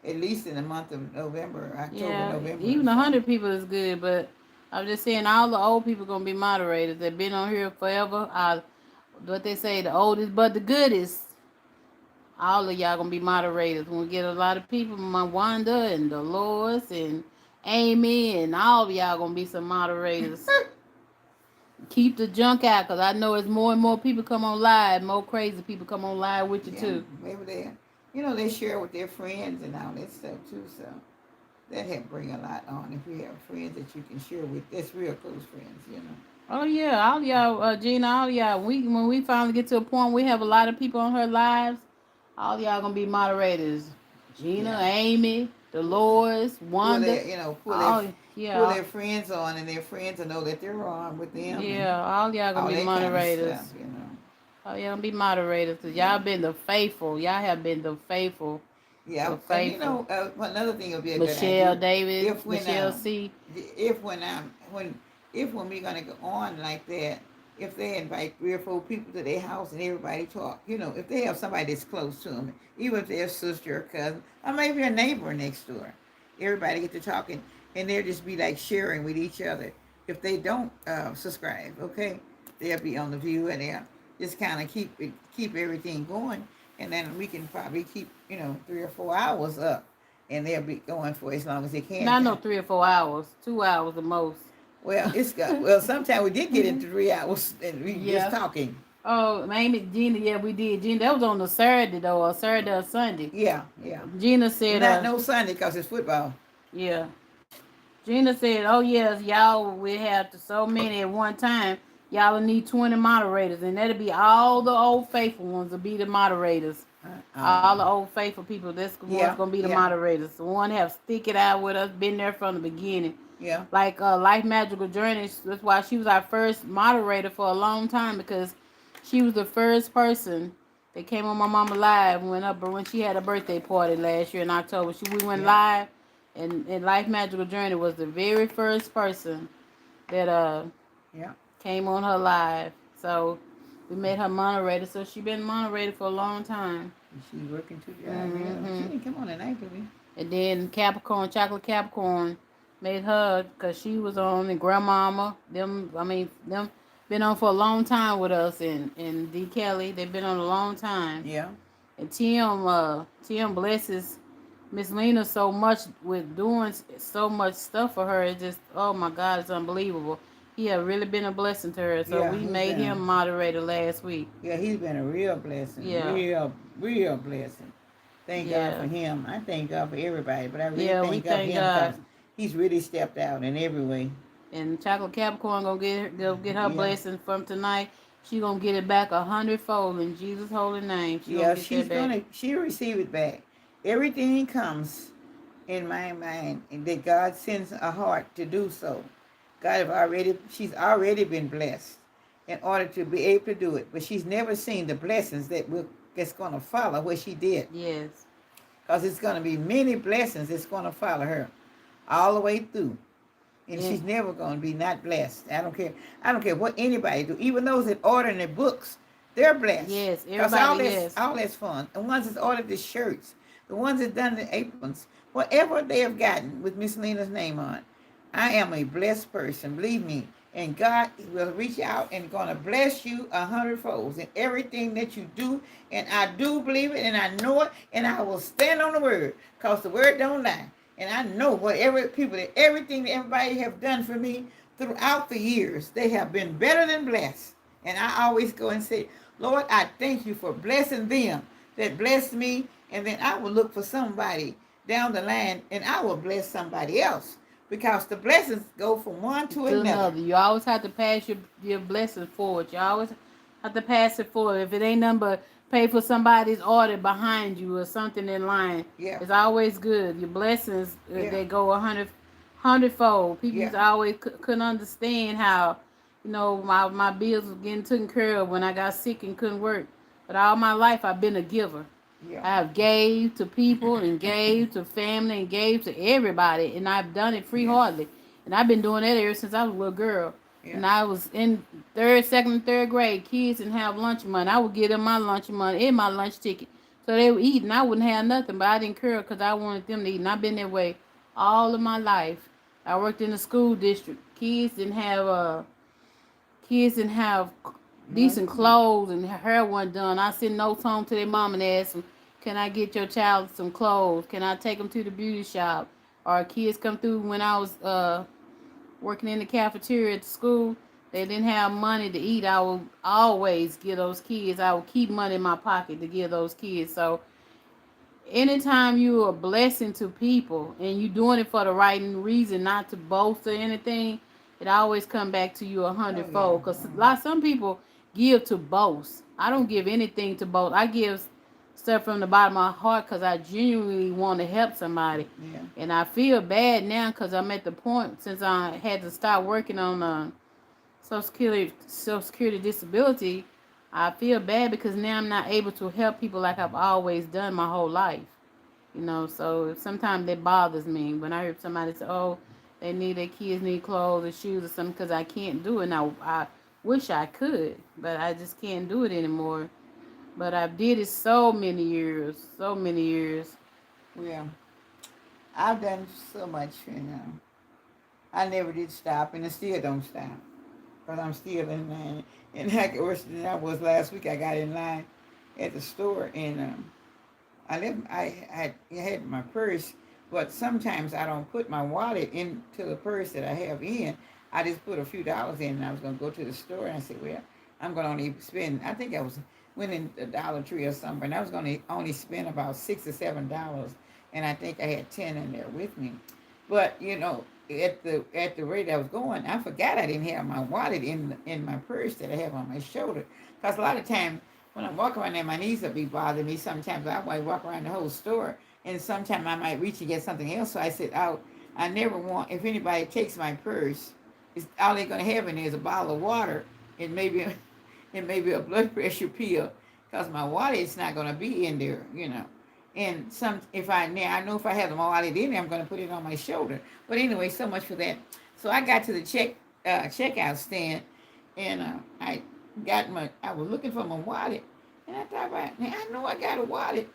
at least in the month of November, October, November. Even 100 people is good, but I'm just saying all the old people gonna be moderators. They've been on here forever. What they say, the oldest but the goodest. All of y'all gonna be moderators. When we get a lot of people, my Wanda and Dolores and Amy and all of y'all gonna be some moderators. Keep the junk out, because I know as more and more people come on live, more crazy people come on live with you too. Maybe they share with their friends and all that stuff too, so that help bring a lot on if you have friends that you can share with. That's real close friends, you know. Oh yeah, all y'all, Gina, all y'all. When we finally get to a point we have a lot of people on her lives, all y'all gonna be moderators. Gina, Amy, Dolores, Wanda. Pull their friends on, and their friends will know that they're on with them. Yeah, all y'all gonna be moderators. Kind of stuff, you know. Oh, y'all gonna be moderators, because y'all been the faithful. Y'all have been the faithful. Yeah, and you know, another thing will be a Michelle good idea. Davis, Michelle C. If when we're gonna go on like that, if they invite 3 or 4 people to their house and everybody talk, you know, if they have somebody that's close to them, even if they're a sister or cousin, or maybe a neighbor next door, everybody get to talking, and they'll just be like sharing with each other. If they don't subscribe, okay, they'll be on the view, and they'll just kind of keep everything going, and then we can probably keep 3 or 4 hours up, and they'll be going for as long as they can. Not no 3 or 4 hours, 2 hours the most. Well, sometimes we did get into 3 hours and we just talking. Oh, Amy, Gina, we did. Gina, that was on the Saturday though, or Saturday or Sunday. Yeah. Gina said, no Sunday because it's football. Yeah. Gina said, oh yes, y'all will have so many at one time. Y'all will need 20 moderators, and that'll be all the old faithful ones will be the moderators. All the old faithful people, that's what's gonna be the moderators. The one have stick it out with us, been there from the beginning. Yeah. Like Life Magical Journey, that's why she was our first moderator for a long time, because she was the first person that came on my mama live when she had a birthday party last year in October. We went live, and Life Magical Journey was the very first person that came on her live. So we made her moderator. So she been moderated for a long time. She's working too. She didn't come on tonight, did we? And then Chocolate Capricorn made her, because she was on, and Grandmama, them been on for a long time with us, and D. Kelly, they've been on a long time. Yeah. And Tim blesses Miss Lena so much with doing so much stuff for her. It just, oh my God, it's unbelievable. He had really been a blessing to her. So Yeah, we he's made been him moderator last week. he's been a real blessing. Yeah, Real blessing. Thank God for yeah, him. I thank God for everybody, but I really yeah. We thank God for thank him God. because he's really stepped out in every way. And Chocolate Capricorn gonna get her Yeah. blessing from tonight. She gonna get it back 100-fold in Jesus' holy name. She gonna Yeah, get that back. she'll receive it back. Everything comes in my mind and that God sends a heart to do so. She's already been blessed in order to be able to do it. But she's never seen the blessings that's going to follow what she did. Yes. Because it's going to be many blessings that's going to follow her all the way through. And Yeah. she's never going to be not blessed. I don't care. I don't care what anybody do. Even those that order their books, they're blessed. Yes. Because Everybody. Yes. all that's fun. The ones that's ordered the shirts, the ones that done the aprons, whatever they have gotten with Miss Lena's name on, I am a blessed person. Believe me. And God will reach out and going to bless you 100-fold in everything that you do. And I do believe it, and I know it, and I will stand on the word, because the word don't lie. And I know everything that everybody have done for me throughout the years, they have been better than blessed. And I always go and say, Lord, I thank you for blessing them that blessed me. And then I will look for somebody down the line and I will bless somebody else. Because the blessings go from one to another. You always have to pass your blessings forward. You always have to pass it forward. If it ain't nothing but pay for somebody's order behind you or something in line, Yeah. it's always good. Your blessings, Yeah. they go 100-fold. People Yeah. always couldn't understand how, my bills was getting taken care of when I got sick and couldn't work. But all my life I've been a giver. Yeah. I have gave to people and gave to family and gave to everybody, and I've done it free-heartedly. And I've been doing that ever since I was a little girl. Yeah. And I was in second and third grade. Kids didn't have lunch money. I would give them my lunch money and my lunch ticket. So they would eat, and I wouldn't have nothing, but I didn't care because I wanted them to eat. And I've been that way all of my life. I worked in the school district. Kids didn't have decent clothes, and hair wasn't done. I send notes home to their mom and ask them, can I get your child some clothes? Can I take them to the beauty shop? Or kids come through when I was working in the cafeteria at the school. They didn't have money to eat. I would always give those kids. I would keep money in my pocket to give those kids. So anytime you're a blessing to people and you're doing it for the right reason, not to boast or anything, it always come back to you 100-fold. Because some people give to boast. I don't give anything to boast. I give stuff from the bottom of my heart because I genuinely want to help somebody. Yeah. And I feel bad now because I'm at the point, since I had to start working on Social Security disability, I feel bad because now I'm not able to help people like I've always done my whole life. So sometimes that bothers me when I hear somebody say, oh, their kids need clothes or shoes or something, because I can't do it. Now, I wish I could, but I just can't do it anymore. But I've did it so many years. Yeah. I've done so much, I never did stop, and I still don't stop. Because I'm still in line. And heck, worse than I was last week, I got in line at the store, and I had my purse, but sometimes I don't put my wallet into the purse that I have in. I just put a few dollars in, and I was going to go to the store, and I said, well, I'm going to only spend, I think I went in the Dollar Tree or something, and I was going to only spend about $6 or $7, and I think I had 10 in there with me. But, at the rate I was going, I forgot I didn't have my wallet in my purse that I have on my shoulder. Because a lot of times, when I walk around there, my knees will be bothering me. Sometimes I might walk around the whole store, and sometimes I might reach and get something else. So I said, I never want, if anybody takes my purse, all they're going to have in there is a bottle of water and maybe a blood pressure pill, because my wallet is not going to be in there, And I know if I have my wallet in there, I'm going to put it on my shoulder. But anyway, so much for that. So I got to the checkout stand, and I was looking for my wallet, and I thought, I know I got a wallet,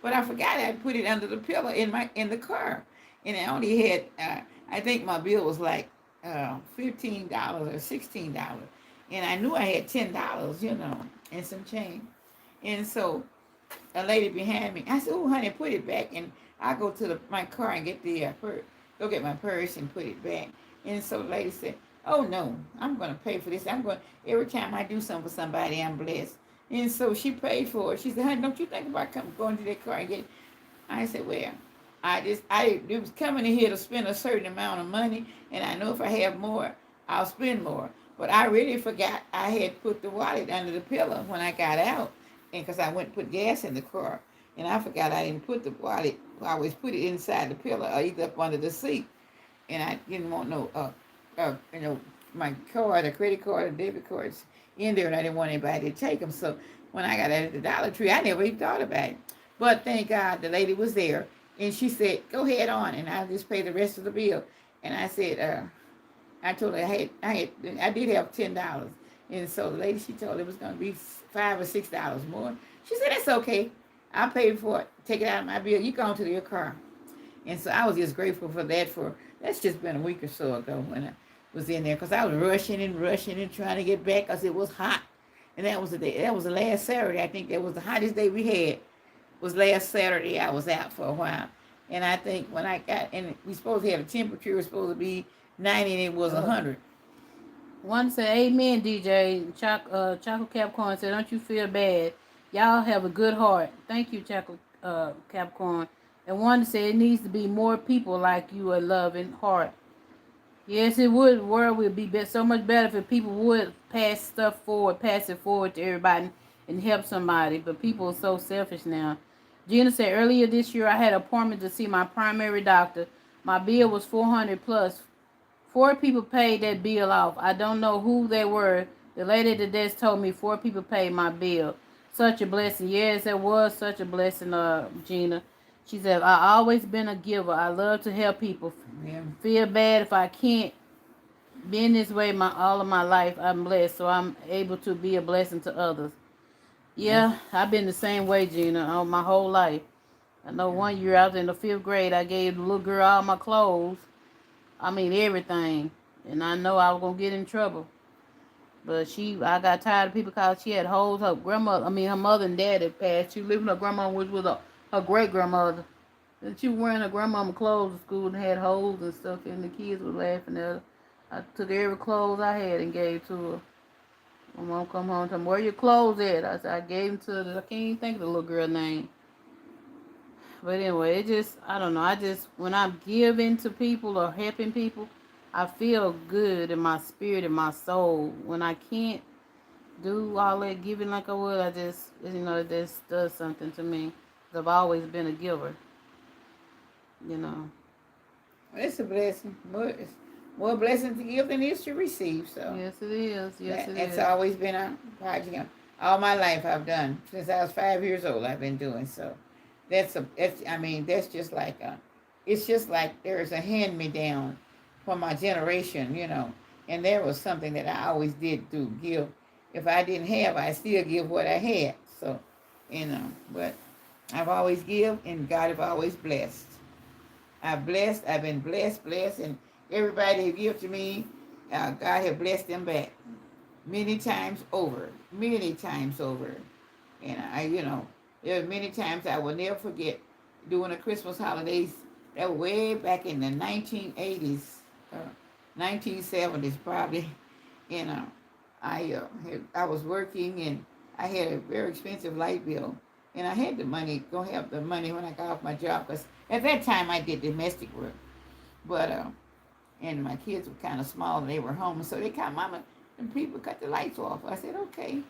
but I forgot I put it under the pillow in the car, and I only had I think my bill was like $15 or $16, and I knew I had $10, and some change, and so a lady behind me. I said, "Oh, honey, put it back." And I go to my car and get the go get my purse and put it back. And so the lady said, "Oh no, I'm going to pay for this. I'm going every time I do something for somebody, I'm blessed." And so she paid for it. She said, "Honey, don't you think about going to that car and get it?" I said, "Well, I it was coming in here to spend a certain amount of money, and I know if I have more, I'll spend more. But I really forgot I had put the wallet under the pillow when I got out, and because I went and put gas in the car, and I forgot I didn't put the wallet. I always put it inside the pillow or either up under the seat, and I didn't want no my card, a credit card, or debit cards in there, and I didn't want anybody to take them. So when I got out of the Dollar Tree, I never even thought about it. But thank God the lady was there, and she said, "Go ahead on," and I'll just pay the rest of the bill. And I said, I told her I did have $10, and so the lady, she told her it was going to be $5 or $6 more. She said, "That's okay. I'll pay for it. Take it out of my bill. You go on to your car." And so I was just grateful for that. That's just been a week or so ago when I was in there, because I was rushing and trying to get back because it was hot. And that was the day. That was the last Saturday. I think that was the hottest day we had. Was last Saturday. I was out for a while, and I think when I got, and we supposed to have a temperature, it was supposed to be 90, and it was 100. One said, "Amen, DJ." Chocolate Capricorn said, "Don't you feel bad? Y'all have a good heart." Thank you, Chocolate Capricorn. And one said, "It needs to be more people like you, a loving heart." Yes, it would. The world would be so much better if people would pass it forward to everybody and help somebody. But people are so selfish now. Gina said, "Earlier this year, I had an appointment to see my primary doctor. My bill was 400 plus. 4 people paid that bill off. I don't know who they were. The lady at the desk told me 4 people paid my bill. Such a blessing." Yes, it was such a blessing, Gina. She said, "I always been a giver. I love to help people. Yeah. Feel bad if I can't. Been this way all of my life. I'm blessed, so I'm able to be a blessing to others." Yeah, I've been the same way, Gina, all my whole life. I know one year I was in the 5th grade. I gave the little girl all my clothes. I mean everything, and I know I was gonna get in trouble. But I got tired of people because she had holes. Her mother and dad had passed. She lived with her grandma, which was her great grandmother. And she was wearing her grandmama clothes to school and had holes and stuff, and the kids were laughing at her. I took every clothes I had and gave to her. My mom come home and told me, "Where your clothes at?" I said, "I gave them to I can't even think of the little girl name." But anyway, I don't know. When I'm giving to people or helping people, I feel good in my spirit and my soul. When I can't do all that giving like I would, it just does something to me. 'Cause I've always been a giver, you know. It's a blessing. More blessing to give than it is to receive. So Yes, it is. Yes, it it's is. always been a project. All my life I've done since I was 5 years old. I've been doing so. That's just like it's just like there's a hand me down for my generation, And there was something that I always did do, give. If I didn't have, I still give what I had. So, but I've always give, and God have always blessed. I've been blessed, and everybody who give to me, God have blessed them back many times over, many times over. And there are many times I will never forget during the Christmas holidays. That was way back in the 1980s, 1970s probably. And I was working, and I had a very expensive light bill, and I had the money, gonna have the money when I got off my job, because at that time I did domestic work. But and my kids were kind of small and they were home, so they called, "Mama, and people cut the lights off." I said, "Okay."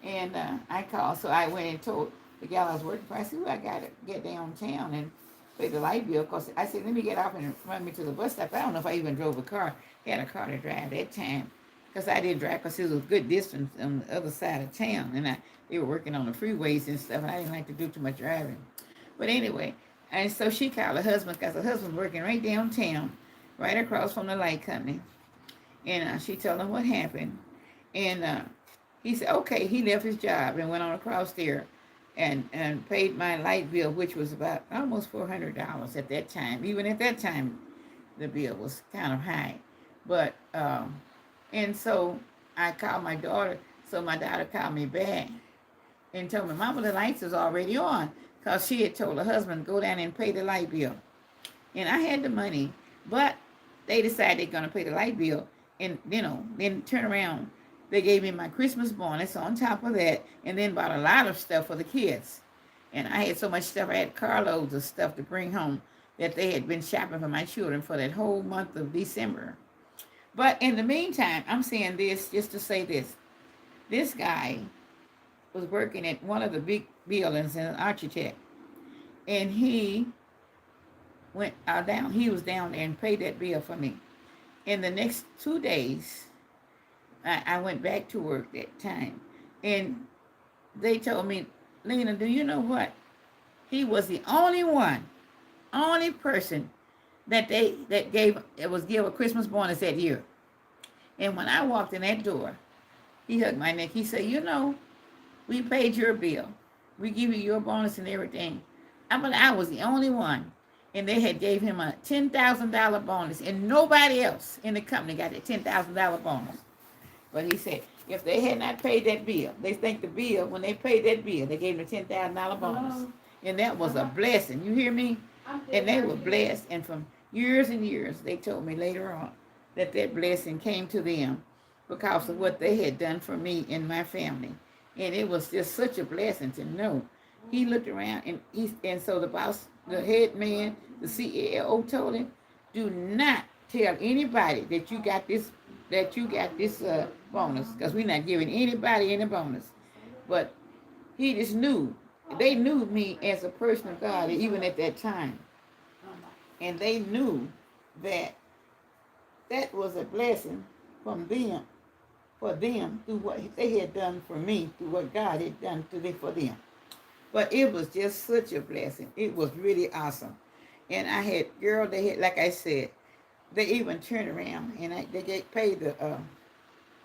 And I called, so I went and told the gal I was working for, I said, "Well, I got to get downtown and pay the light bill." Because I said, "Let me get off and run me to the bus stop." I don't know if I even drove a car. I had a car to drive that time. Because I didn't drive, because it was a good distance on the other side of town. And they were working on the freeways and stuff, and I didn't like to do too much driving. But anyway, and so she called her husband, because her husband working right downtown, right across from the light company. And she told him what happened. And he said, okay. He left his job and went on across there and paid my light bill, which was about almost $400 at that time. Even at that time, the bill was kind of high. But, and so I called my daughter. So my daughter called me back. and told me, Mama, the lights is already on. Because she had told her husband, go down and pay the light bill. And I had the money, but they decided they're going to pay the light bill. And, then turn around. They gave me my Christmas bonus on top of that, and then bought a lot of stuff for the kids. And I had so much stuff. I had carloads of stuff to bring home that they had been shopping for my children for that whole month of December. But in the meantime, I'm saying this just to say this. This guy was working at one of the big buildings as an architect. And he went down. He was down there and paid that bill for me. In the next 2 days, I went back to work that time. And they told me, Lena, do you know what? He was the only person that give a Christmas bonus that year. And when I walked in that door, he hugged my neck. He said, we paid your bill. We give you your bonus and everything. I was the only one. And they had gave him a $10,000 bonus. And nobody else in the company got that $10,000 bonus. But he said, if they had not paid that bill, they think the bill, when they paid that bill, they gave him a $10,000 bonus. And that was a blessing. You hear me? And they were blessed. And from years and years, they told me later on that blessing came to them because of what they had done for me and my family. And it was just such a blessing to know. He looked around, and so the boss, the head man, the CEO told him, do not tell anybody that you got this bonus, because we're not giving anybody any bonus. But he just knew. They knew me as a person of God, even at that time. And they knew that was a blessing from them, for them, through what they had done for me, through what God had done for them. But it was just such a blessing. It was really awesome. And I had, they had, like I said, they even turned around and they paid the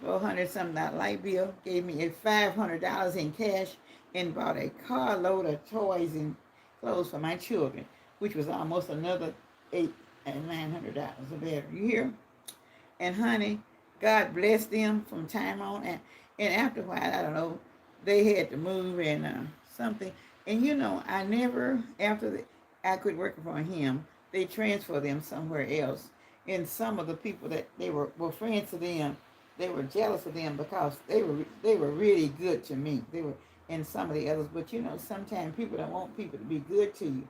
$400-something light bill, gave me $500 in cash, and bought a carload of toys and clothes for my children, which was almost another $800 and $900 or better. You hear? And honey, God blessed them from time on. And after a while, I don't know, they had to move and something. And I never, after I quit working for him, they transferred them somewhere else. And some of the people that they were friends to them, they were jealous of them because they were really good to me. They were, and some of the others. But sometimes people don't want people to be good to you.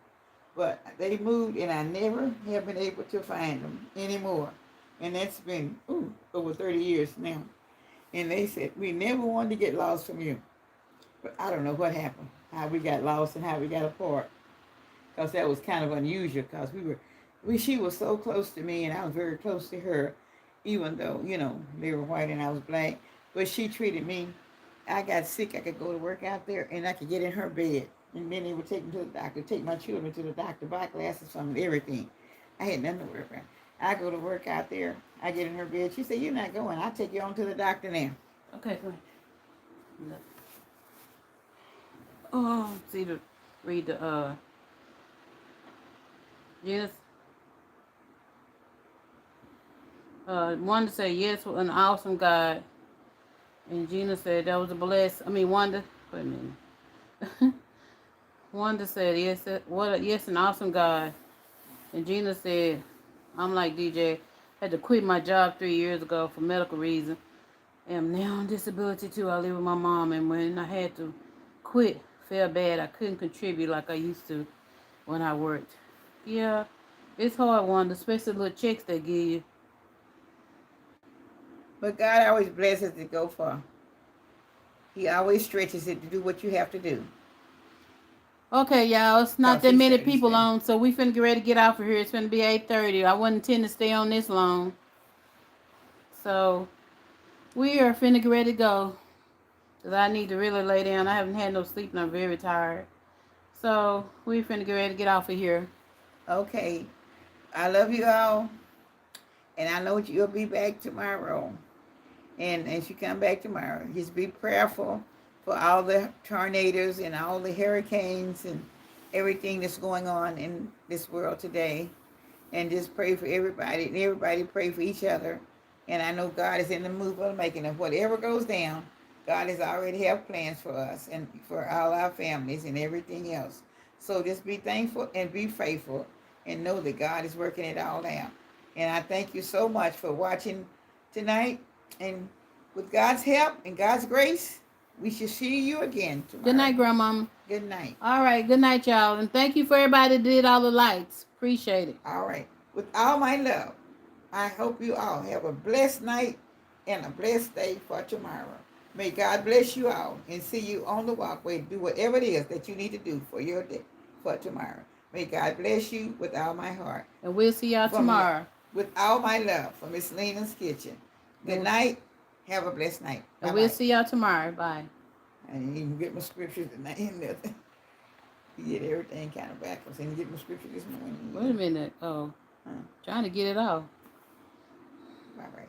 But they moved, and I never have been able to find them anymore. And that's been over 30 years now. And they said, we never wanted to get lost from you. But I don't know what happened, how we got lost and how we got apart. Because that was kind of unusual, because she was so close to me, and I was very close to her, even though, they were white and I was black. But she treated me, I got sick, I could go to work out there, and I could get in her bed. And then they would take me to the doctor, take my children to the doctor, buy glasses from them, everything. I had nothing to worry about. I go to work out there, I get in her bed. She said, you're not going, I'll take you on to the doctor now. Okay, go ahead. Read the, yes. Wanda said, yes, an awesome God. And Gina said, that was a bless. Wanda, wait a minute. Wanda said, yes, yes, an awesome God. And Gina said, I'm like DJ, had to quit my job 3 years ago for medical reasons. Am now on disability too. I live with my mom, and when I had to quit, felt bad. I couldn't contribute like I used to when I worked. Yeah, it's hard, Wanda, especially little checks they give you. But God always blesses to go far. He always stretches it to do what you have to do. Okay, y'all, it's not that many people on, so we finna get ready to get off of here. It's finna be 8:30. I wasn't intending to stay on this long. So, we are finna get ready to go. Because I need to really lay down. I haven't had no sleep and I'm very tired. So, we finna get ready to get off of here. Okay. I love you all. And I know you'll be back tomorrow. And as you come back tomorrow, just be prayerful for all the tornadoes and all the hurricanes and everything that's going on in this world today. And just pray for everybody, and everybody pray for each other. And I know God is in the move of making it. Whatever goes down, God has already have plans for us and for all our families and everything else. So just be thankful and be faithful and know that God is working it all out. And I thank you so much for watching tonight. And with God's help and God's grace, we shall see you again tomorrow. Good night, Grandmama. Good night. All right. Good night, y'all. And thank you for everybody that did all the lights. Appreciate it. All right. With all my love, I hope you all have a blessed night and a blessed day for tomorrow. May God bless you all and see you on the walkway. Do whatever it is that you need to do for your day, for tomorrow. May God bless you with all my heart. And we'll see y'all tomorrow. With all my love from Miss Lena's Kitchen. Good night. Have a blessed night. And Bye-bye. we'll see y'all tomorrow. Bye. I didn't even get my scriptures tonight. He did everything kind of backwards. Didn't get my scripture this morning. Wait a minute. Oh, Huh? trying to get it off. Bye-bye.